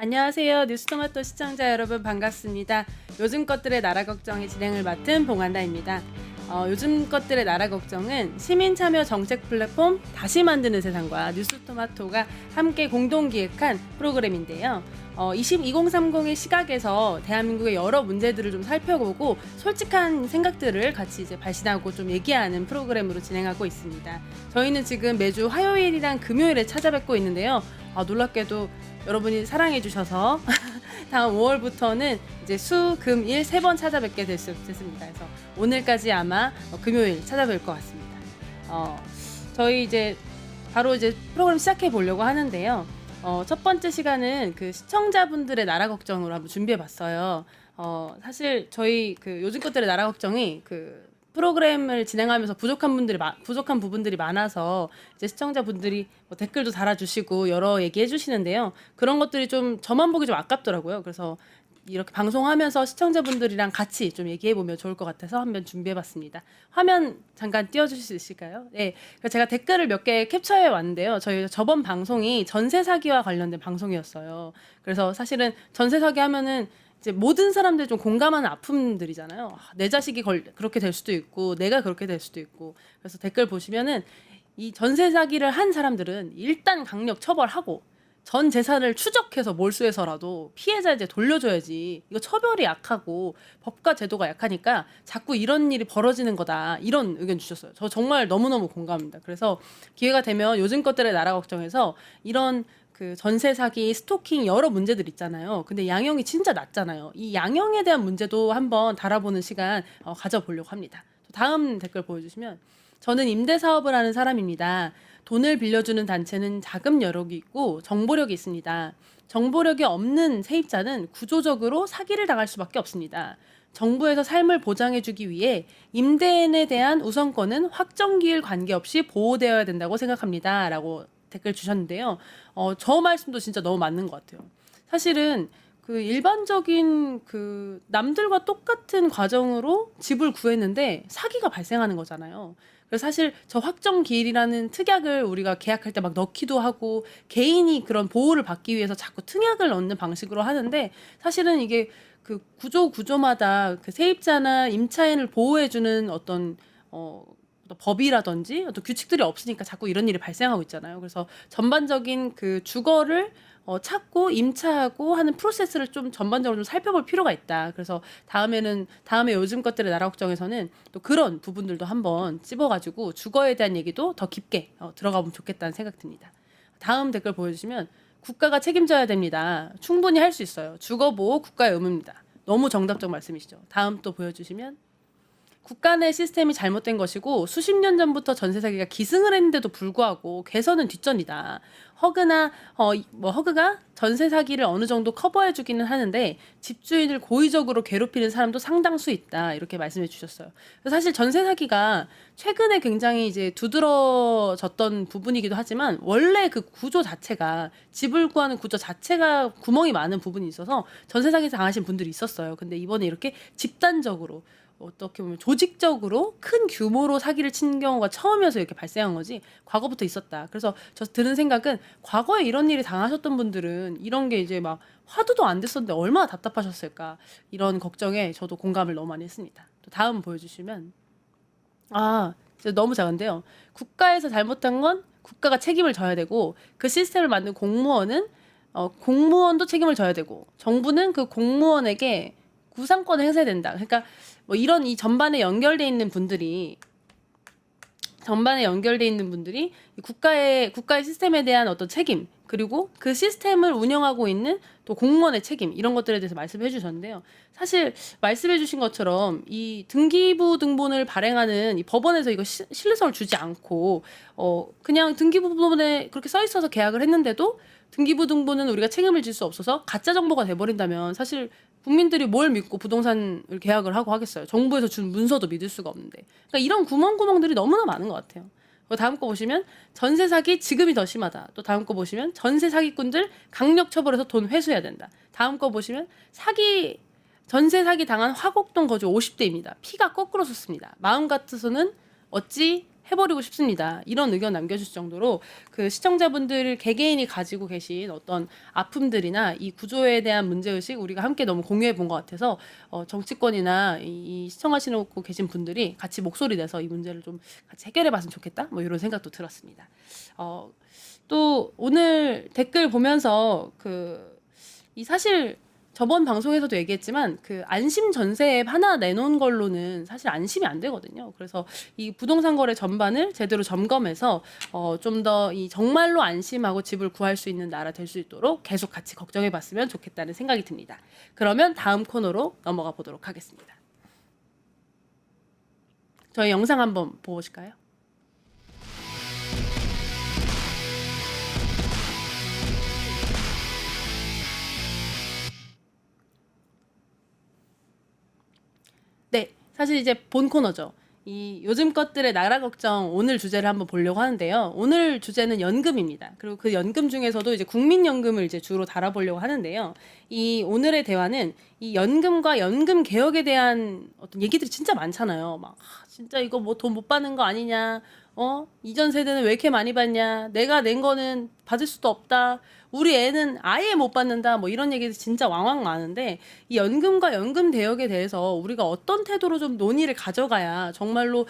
안녕하세요. 뉴스토마토 시청자 여러분 반갑습니다. 요즘 것들의 나라 걱정의 진행을 맡은 봉한다입니다. 요즘 것들의 나라 걱정은 시민 참여 정책 플랫폼 다시 만드는 세상과 뉴스토마토가 함께 공동 기획한 프로그램인데요. 2030의 시각에서 대한민국의 여러 문제들을 좀 살펴보고 솔직한 생각들을 같이 이제 발신하고 좀 얘기하는 프로그램으로 진행하고 있습니다. 저희는 지금 매주 화요일이랑 금요일에 찾아뵙고 있는데요. 놀랍게도 여러분이 사랑해 주셔서 다음 5월부터는 이제 수, 금, 일 3번 찾아뵙게 됐습니다. 그래서 오늘까지 아마 금요일 찾아뵐 것 같습니다. 저희 이제 바로 이제 프로그램 시작해 보려고 하는데요. 첫 번째 시간은 그 시청자분들의 나라 걱정으로 한번 준비해 봤어요. 사실 저희 그 요즘 것들의 나라 걱정이 그 프로그램을 진행하면서 부족한 부분들이 많아서 이제 시청자분들이 뭐 댓글도 달아주시고 여러 얘기해 주시는데요. 그런 것들이 좀 저만 보기 좀 아깝더라고요. 그래서 이렇게 방송하면서 시청자분들이랑 같이 좀 얘기해 보면 좋을 것 같아서 한번 준비해 봤습니다. 화면 잠깐 띄워주실 수 있을까요? 네, 제가 댓글을 몇 개 캡처해 왔는데요. 저희 저번 방송이 전세 사기와 관련된 방송이었어요. 그래서 사실은 전세 사기 하면은 이제 모든 사람들이 좀 공감하는 아픔들이잖아요. 내 자식이 그렇게 될 수도 있고 내가 그렇게 될 수도 있고. 그래서 댓글 보시면은 이 전세 사기를 한 사람들은 일단 강력 처벌하고 전 재산을 추적해서 몰수해서라도 피해자 이제 돌려줘야지. 이거 처벌이 약하고 법과 제도가 약하니까 자꾸 이런 일이 벌어지는 거다. 이런 의견 주셨어요. 저 정말 너무너무 공감합니다. 그래서 기회가 되면 요즘 것들의 나라 걱정에서 이런 그 전세 사기, 스토킹 여러 문제들 있잖아요. 근데 양형이 진짜 낮잖아요. 이 양형에 대한 문제도 한번 달아보는 시간 가져보려고 합니다. 다음 댓글 보여주시면 저는 임대 사업을 하는 사람입니다. 돈을 빌려주는 단체는 자금 여력이 있고 정보력이 있습니다. 정보력이 없는 세입자는 구조적으로 사기를 당할 수밖에 없습니다. 정부에서 삶을 보장해주기 위해 임대인에 대한 우선권은 확정기일 관계없이 보호되어야 된다고 생각합니다. 라고 댓글 주셨는데요. 저 말씀도 진짜 너무 맞는 것 같아요. 사실은 그 일반적인 그 남들과 똑같은 과정으로 집을 구했는데 사기가 발생하는 거잖아요. 그래서 사실 저 확정 기일이라는 특약을 우리가 계약할 때 막 넣기도 하고 개인이 그런 보호를 받기 위해서 자꾸 특약을 넣는 방식으로 하는데 사실은 이게 그 구조마다 그 세입자나 임차인을 보호해주는 어떤 법이라든지 어떤 규칙들이 없으니까 자꾸 이런 일이 발생하고 있잖아요. 그래서 전반적인 그 주거를 찾고 임차하고 하는 프로세스를 좀 전반적으로 좀 살펴볼 필요가 있다. 그래서 다음에 요즘 것들의 나라 걱정에서는 또 그런 부분들도 한번 찝어가지고 주거에 대한 얘기도 더 깊게 들어가 보면 좋겠다는 생각 듭니다. 다음 댓글 보여주시면 국가가 책임져야 됩니다. 충분히 할 수 있어요. 주거보호 국가의 의무입니다. 너무 정답적 말씀이시죠. 다음 또 보여주시면 국가 내 시스템이 잘못된 것이고 수십 년 전부터 전세 사기가 기승을 했는데도 불구하고 개선은 뒷전이다. 허그가 전세 사기를 어느 정도 커버해 주기는 하는데 집주인을 고의적으로 괴롭히는 사람도 상당수 있다. 이렇게 말씀해 주셨어요. 사실 전세 사기가 최근에 굉장히 이제 두드러졌던 부분이기도 하지만 원래 그 구조 자체가 집을 구하는 구조 자체가 구멍이 많은 부분이 있어서 전세 사기 당하신 분들이 있었어요. 근데 이번에 이렇게 집단적으로 어떻게 보면 조직적으로 큰 규모로 사기를 친 경우가 처음이어서 이렇게 발생한 거지 과거부터 있었다. 그래서 저 드는 생각은 과거에 이런 일이 당하셨던 분들은 이런 게 이제 막 화두도 안 됐었는데 얼마나 답답하셨을까 이런 걱정에 저도 공감을 너무 많이 했습니다. 또 다음 보여주시면 진짜 너무 작은데요. 국가에서 잘못한 건 국가가 책임을 져야 되고 그 시스템을 만든 공무원은 공무원도 책임을 져야 되고 정부는 그 공무원에게 구상권을 행사해야 된다. 그러니까 뭐 이런 이 전반에 연결돼 있는 분들이 국가의 시스템에 대한 어떤 책임 그리고 그 시스템을 운영하고 있는 또 공무원의 책임 이런 것들에 대해서 말씀해 주셨는데요. 사실 말씀해 주신 것처럼 이 등기부 등본을 발행하는 이 법원에서 이거 신뢰성을 주지 않고 그냥 등기부 등본에 그렇게 써 있어서 계약을 했는데도 등기부 등본은 우리가 책임을 질 수 없어서 가짜 정보가 돼버린다면 사실 국민들이 뭘 믿고 부동산을 계약을 하고 하겠어요. 정부에서 준 문서도 믿을 수가 없는데. 그러니까 이런 구멍구멍들이 너무나 많은 것 같아요. 다음 거 보시면 전세 사기 지금이 더 심하다. 또 다음 거 보시면 전세 사기꾼들 강력 처벌해서 돈 회수해야 된다. 다음 거 보시면 전세 사기 당한 화곡동 거주 50대입니다. 피가 거꾸로 솟습니다. 마음 같아서는 어찌 해버리고 싶습니다. 이런 의견 남겨주실 정도로 그 시청자분들 개개인이 가지고 계신 어떤 아픔들이나 이 구조에 대한 문제의식 우리가 함께 너무 공유해 본 것 같아서 정치권이나 이 시청하시고 계신 분들이 같이 목소리 내서 이 문제를 좀 같이 해결해 봤으면 좋겠다. 뭐 이런 생각도 들었습니다. 또 오늘 댓글 보면서 이 사실 저번 방송에서도 얘기했지만 그 안심 전세 앱 하나 내놓은 걸로는 사실 안심이 안 되거든요. 그래서 이 부동산 거래 전반을 제대로 점검해서 좀 더 이 정말로 안심하고 집을 구할 수 있는 나라 될 수 있도록 계속 같이 걱정해 봤으면 좋겠다는 생각이 듭니다. 그러면 다음 코너로 넘어가 보도록 하겠습니다. 저희 영상 한번 보실까요? 네, 사실 이제 본 코너죠. 이 요즘 것들의 나라 걱정 오늘 주제를 한번 보려고 하는데요. 오늘 주제는 연금입니다. 그리고 그 연금 중에서도 이제 국민연금을 이제 주로 다뤄보려고 하는데요. 이 오늘의 대화는 이 연금과 연금 개혁에 대한 어떤 얘기들이 진짜 많잖아요. 막 진짜 이거 뭐 돈 못 받는 거 아니냐? 이전 세대는 왜 이렇게 많이 받냐? 내가 낸 거는 받을 수도 없다. 우리 애는 아예 못 받는다. 뭐 이런 얘기들 진짜 왕왕 많은데 이 연금과 연금 대역에 대해서 우리가 어떤 태도로 좀 논의를 가져가야 정말로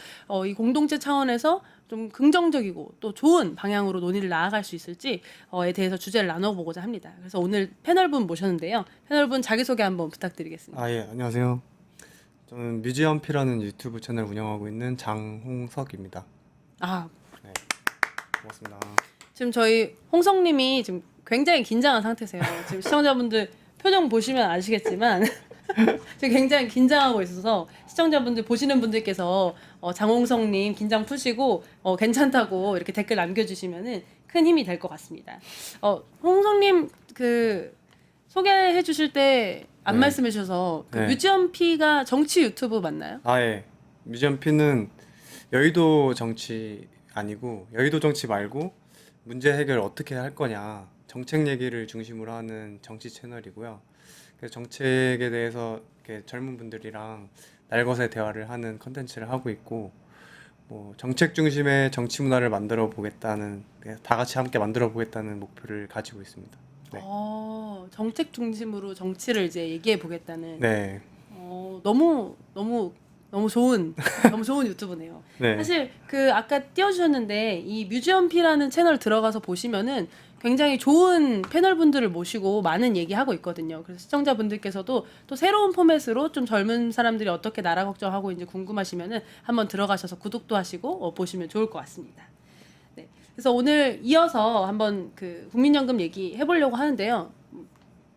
이 공동체 차원에서 좀 긍정적이고 또 좋은 방향으로 논의를 나아갈 수 있을지에 대해서 주제를 나눠보고자 합니다. 그래서 오늘 패널분 모셨는데요. 패널분 자기소개 한번 부탁드리겠습니다. 예, 안녕하세요. 저는 뮤지엄피라는 유튜브 채널 운영하고 있는 장홍석입니다. 네, 고맙습니다. 지금 저희 홍성님이 지금 굉장히 긴장한 상태세요. 지금 시청자분들 표정 보시면 아시겠지만 지금 굉장히 긴장하고 있어서 시청자분들 보시는 분들께서 장홍성님 긴장 푸시고 괜찮다고 이렇게 댓글 남겨주시면은 큰 힘이 될 것 같습니다. 홍성님 소개해 주실 때 안 네. 말씀해 주셔서 네. 뮤지엄피가 정치 유튜브 맞나요? 예. 뮤지엄피는 여의도 정치 아니고 여의도 정치 말고 문제 해결 어떻게 할 거냐 정책 얘기를 중심으로 하는 정치 채널이고요. 그래서 정책에 대해서 이렇게 젊은 분들이랑 날것의 대화를 하는 컨텐츠를 하고 있고 뭐 정책 중심의 정치 문화를 만들어 보겠다는 다 같이 함께 만들어 보겠다는 목표를 가지고 있습니다. 네. 정책 중심으로 정치를 이제 얘기해 보겠다는. 네. 너무 좋은 유튜브네요. 네. 사실 아까 띄워주셨는데 이 뮤지엄피라는 채널 들어가서 보시면은 굉장히 좋은 패널분들을 모시고 많은 얘기하고 있거든요. 그래서 시청자분들께서도 또 새로운 포맷으로 좀 젊은 사람들이 어떻게 나라 걱정하고 이제 궁금하시면은 한번 들어가셔서 구독도 하시고 보시면 좋을 것 같습니다. 네. 그래서 오늘 이어서 한번 국민연금 얘기 해보려고 하는데요.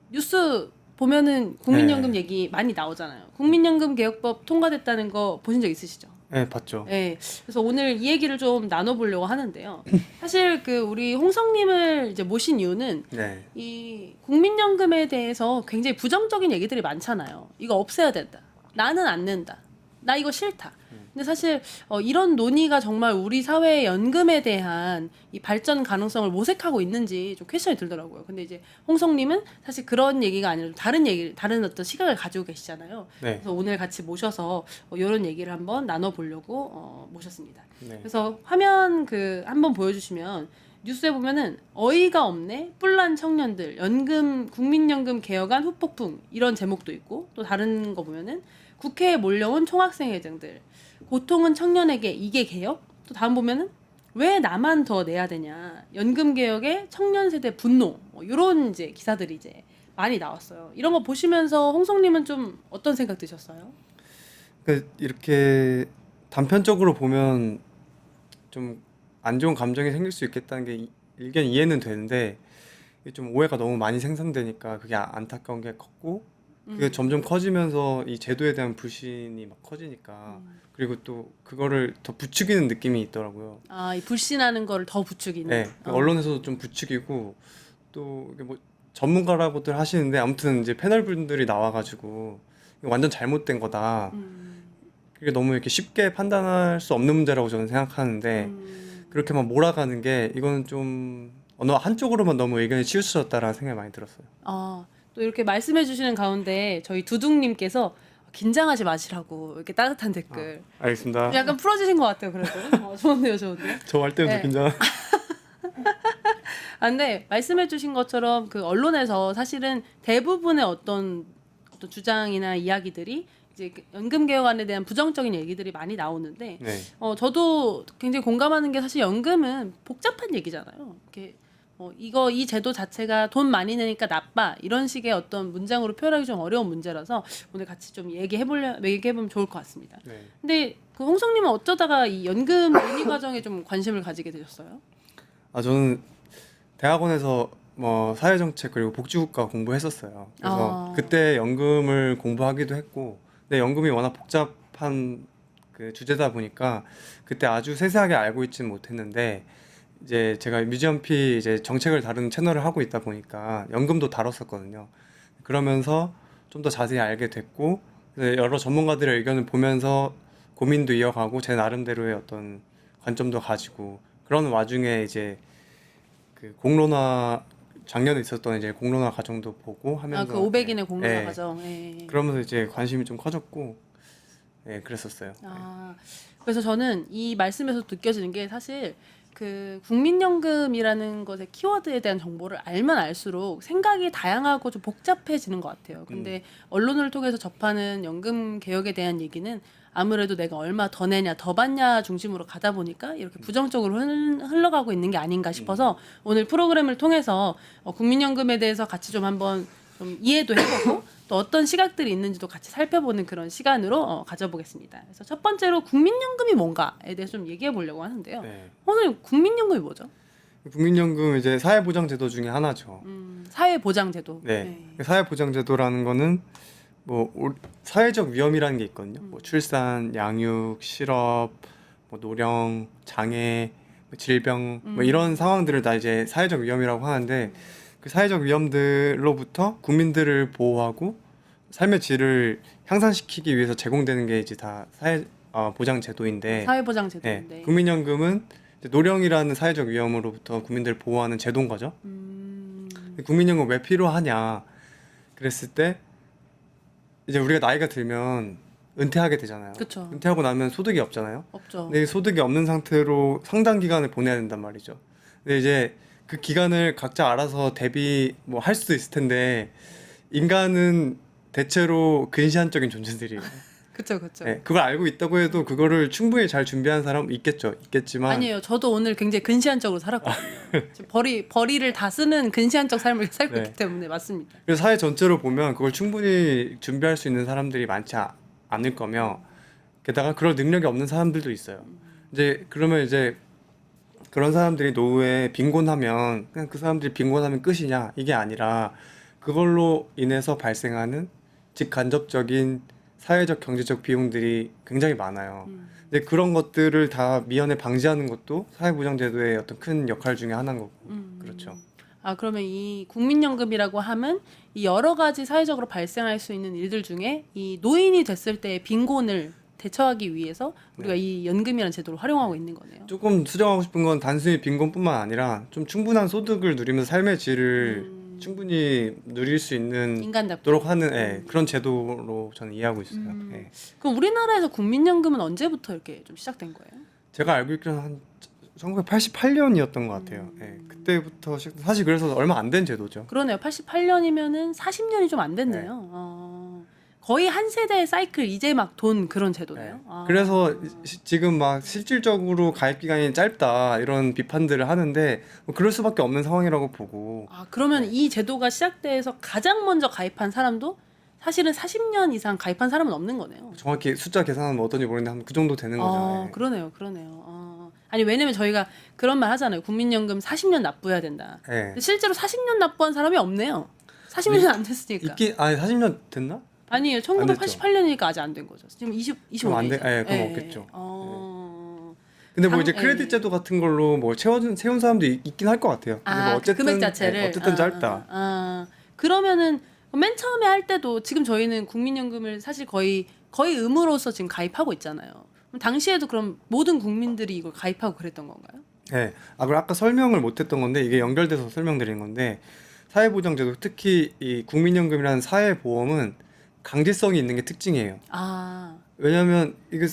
뉴스 보면은 국민연금 얘기 많이 나오잖아요. 국민연금 개혁법 통과됐다는 거 보신 적 있으시죠? 네, 봤죠. 네. 그래서 오늘 이 얘기를 좀 나눠보려고 하는데요. 사실 우리 홍성님을 이제 모신 이유는 네. 이 국민연금에 대해서 굉장히 부정적인 얘기들이 많잖아요. 이거 없애야 된다. 나는 안 낸다. 나 이거 싫다. 근데 사실 이런 논의가 정말 우리 사회의 연금에 대한 이 발전 가능성을 모색하고 있는지 좀 퀘스천이 들더라고요. 근데 이제 홍성님은 사실 그런 얘기가 아니라 좀 다른 어떤 시각을 가지고 계시잖아요. 네. 그래서 오늘 같이 모셔서 이런 얘기를 한번 나눠보려고 모셨습니다. 네. 그래서 화면 한번 보여주시면 뉴스에 보면은 어이가 없네 뿔난 청년들 연금 국민연금 개혁안 후폭풍 이런 제목도 있고 또 다른 거 보면은 국회에 몰려온 총학생회장들 고통은 청년에게 이게 개혁? 또 다음 보면은 왜 나만 더 내야 되냐 연금 개혁에 청년 세대 분노 이런 이제 기사들이 이제 많이 나왔어요. 이런 거 보시면서 홍성님은 좀 어떤 생각 드셨어요? 이렇게 단편적으로 보면 좀 안 좋은 감정이 생길 수 있겠다는 게 일견 이해는 되는데 이게 좀 오해가 너무 많이 생성되니까 그게 안타까운 게 컸고 그게 점점 커지면서 이 제도에 대한 불신이 막 커지니까 그리고 또 그거를 더 부추기는 느낌이 있더라고요. 이 불신하는 거를 더 부추기는. 네, 언론에서도 좀 부추기고 또 이게 뭐 전문가라고들 하시는데 아무튼 이제 패널분들이 나와가지고 이거 완전 잘못된 거다. 그게 너무 이렇게 쉽게 판단할 수 없는 문제라고 저는 생각하는데 그렇게만 몰아가는 게 이거는 좀 어느 한쪽으로만 너무 의견이 치우쳐졌다라는 생각이 많이 들었어요. 또 이렇게 말씀해 주시는 가운데 저희 두둥님께서 긴장하지 마시라고 이렇게 따뜻한 댓글. 알겠습니다. 약간 풀어지신 것 같아요. 그래도 좋은데요, 좋은데요. 저 할 때는 네. 좀 긴장. 근데 말씀해주신 것처럼 그 언론에서 사실은 대부분의 어떤 주장이나 이야기들이 이제 그 연금 개혁안에 대한 부정적인 얘기들이 많이 나오는데, 네. 저도 굉장히 공감하는 게 사실 연금은 복잡한 얘기잖아요. 이렇게 이 제도 자체가 돈 많이 내니까 나빠 이런 식의 어떤 문장으로 표현하기 좀 어려운 문제라서 오늘 같이 좀 얘기해보면 좋을 것 같습니다. 네. 근데 그 홍성님은 어쩌다가 이 연금 논의 과정에 좀 관심을 가지게 되셨어요? 저는 대학원에서 뭐 사회정책 그리고 복지국가 공부했었어요. 그래서 그때 연금을 공부하기도 했고, 근데 연금이 워낙 복잡한 그 주제다 보니까 그때 아주 세세하게 알고 있지는 못했는데, 이제 제가 뮤지엄피 이제 정책을 다루는 채널을 하고 있다 보니까 연금도 다뤘었거든요. 그러면서 좀 더 자세히 알게 됐고, 여러 전문가들의 의견을 보면서 고민도 이어가고 제 나름대로의 어떤 관점도 가지고, 그런 와중에 이제 그 공론화 작년에 있었던 이제 공론화 과정도 보고 하면서 그 500인의 공론화 네. 과정. 예. 그러면서 이제 관심이 좀 커졌고, 그랬었어요. 그래서 저는 이 말씀에서 느껴지는 게 사실 그 국민연금이라는 것의 키워드에 대한 정보를 알면 알수록 생각이 다양하고 좀 복잡해지는 것 같아요. 근데 언론을 통해서 접하는 연금 개혁에 대한 얘기는 아무래도 내가 얼마 더 내냐, 더 받냐 중심으로 가다 보니까 이렇게 부정적으로 흘러가고 있는 게 아닌가 싶어서 오늘 프로그램을 통해서 국민연금에 대해서 같이 좀 한번 좀 이해도 해보고 또 어떤 시각들이 있는지도 같이 살펴보는 그런 시간으로 가져보겠습니다. 그래서 첫 번째로 국민연금이 뭔가에 대해서 좀 얘기해 보려고 하는데요. 네. 오늘 국민연금이 뭐죠? 국민연금 이제 사회보장제도 중에 하나죠. 사회보장제도. 네. 사회보장제도라는 거는 사회적 위험이라는 게 있거든요. 출산, 양육, 실업, 노령, 장애, 질병, 이런 상황들을 다 이제 사회적 위험이라고 하는데, 그 사회적 위험들로부터 국민들을 보호하고 삶의 질을 향상시키기 위해서 제공되는 게 이제 다 보장제도인데, 사회보장제도인데. 국민연금은 이제 노령이라는 사회적 위험으로부터 국민들을 보호하는 제도인 거죠. 국민연금 왜 필요하냐 그랬을 때, 이제 우리가 나이가 들면 은퇴하게 되잖아요. 그쵸. 은퇴하고 나면 소득이 없잖아요. 없죠. 근데 이 소득이 없는 상태로 상당 기간을 보내야 된단 말이죠. 근데 이제 그 기간을 각자 알아서 대비 할 수도 있을 텐데, 인간은 대체로 근시안적인 존재들이에요. 그쵸. 네, 그걸 알고 있다고 해도 그거를 충분히 잘 준비한 사람 있겠지만 아니에요. 저도 오늘 굉장히 근시안적으로 살았거든요. 지금 벌이를 다 쓰는 근시안적 삶을 살고 네. 있기 때문에 맞습니다. 그래서 사회 전체로 보면 그걸 충분히 준비할 수 있는 사람들이 많지 않을 거며, 게다가 그럴 능력이 없는 사람들도 있어요. 이제 그러면 이제 그런 사람들이 노후에 빈곤하면 그냥 그 사람들이 빈곤하면 끝이냐, 이게 아니라 그걸로 인해서 발생하는 직간접적인 사회적 경제적 비용들이 굉장히 많아요. 근데 그런 것들을 다 미연에 방지하는 것도 사회보장제도의 어떤 큰 역할 중에 하나인 거고. 그렇죠. 그러면 이 국민연금이라고 하면 이 여러 가지 사회적으로 발생할 수 있는 일들 중에 이 노인이 됐을 때의 빈곤을 대처하기 위해서 우리가 이 연금이라는 제도를 활용하고 있는 거네요. 조금 수정하고 싶은 건 단순히 빈곤뿐만 아니라 좀 충분한 소득을 누리면서 삶의 질을 충분히 누릴 수 있는 인간답게. 도록 하는 그런 제도로 저는 이해하고 있어요. 그럼 우리나라에서 국민연금은 언제부터 이렇게 좀 시작된 거예요? 제가 알고 있기로는 한 1988년이었던 것 같아요. 그때부터 사실 그래서 얼마 안 된 제도죠. 그러네요. 88년이면은 40년이 좀 안 됐네요. 거의 한 세대의 사이클 이제 막 돈 그런 제도네요. 그래서 지금 막 실질적으로 가입 기간이 짧다 이런 비판들을 하는데 그럴 수밖에 없는 상황이라고 보고. 그러면 이 제도가 시작돼서 가장 먼저 가입한 사람도 사실은 40년 이상 가입한 사람은 없는 거네요. 정확히 숫자 계산은 어떤지 모르겠는데 한 그 정도 되는 거죠. 그러네요. 아니 왜냐면 저희가 그런 말 하잖아요. 국민연금 40년 납부해야 된다. 근데 실제로 40년 납부한 사람이 없네요. 40년이 안 됐으니까. 아니 40년 됐나? 아니에요. 1988년이니까 아직 안 된 거죠. 지금 25년. 그럼 없겠죠. 근데 이제 크레딧 제도 같은 걸로 세운 사람도 있긴 할 것 같아요. 근데 어쨌든 금액 자체를 어쨌든 짧다. 그러면은 맨 처음에 할 때도 지금 저희는 국민연금을 사실 거의 의무로서 지금 가입하고 있잖아요. 그럼 당시에도 그럼 모든 국민들이 이걸 가입하고 그랬던 건가요? 네. 그리고 아까 설명을 못했던 건데 이게 연결돼서 설명드린 건데, 사회보장제도 특히 이 국민연금이라는 사회보험은 강제성이 있는 게 특징이에요. 아, 왜냐하면 이게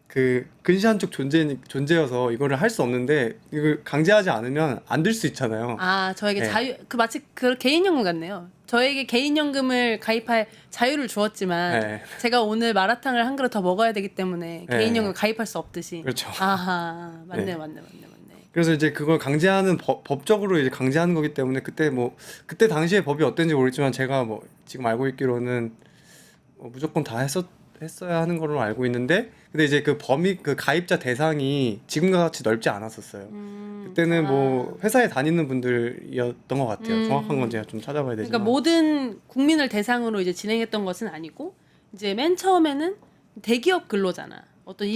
그 근시안적 존재여서 이거를 할 수 없는데 이걸 강제하지 않으면 안 될 수 있잖아요. 저에게 네. 자유, 그 마치 그 개인연금 같네요. 저에게 개인연금을 가입할 자유를 주었지만 네. 제가 오늘 마라탕을 한 그릇 더 먹어야 되기 때문에 네. 개인연금 가입할 수 없듯이. 그렇죠. 아하, 맞네, 네. 맞네. 그래서 이제 그걸 강제하는 법적으로 이제 강제하는 거기 때문에 그때 당시에 법이 어땠는지 모르겠지만 제가 뭐 지금 알고 있기로는 무조건 다 했어야 하는 걸로 알고 있는데 근데 이제 그 가입자 대상이 지금과 같이 넓지 않았었어요. 그때는 뭐 회사에 다니는 분들이었던 것 같아요. 정확한 건 제가 좀 찾아봐야 되지만. 그러니까 모든 국민을 대상으로 이제 진행했던 것은 아니고 이제 맨 처음에는 대기업 근로자나 어떤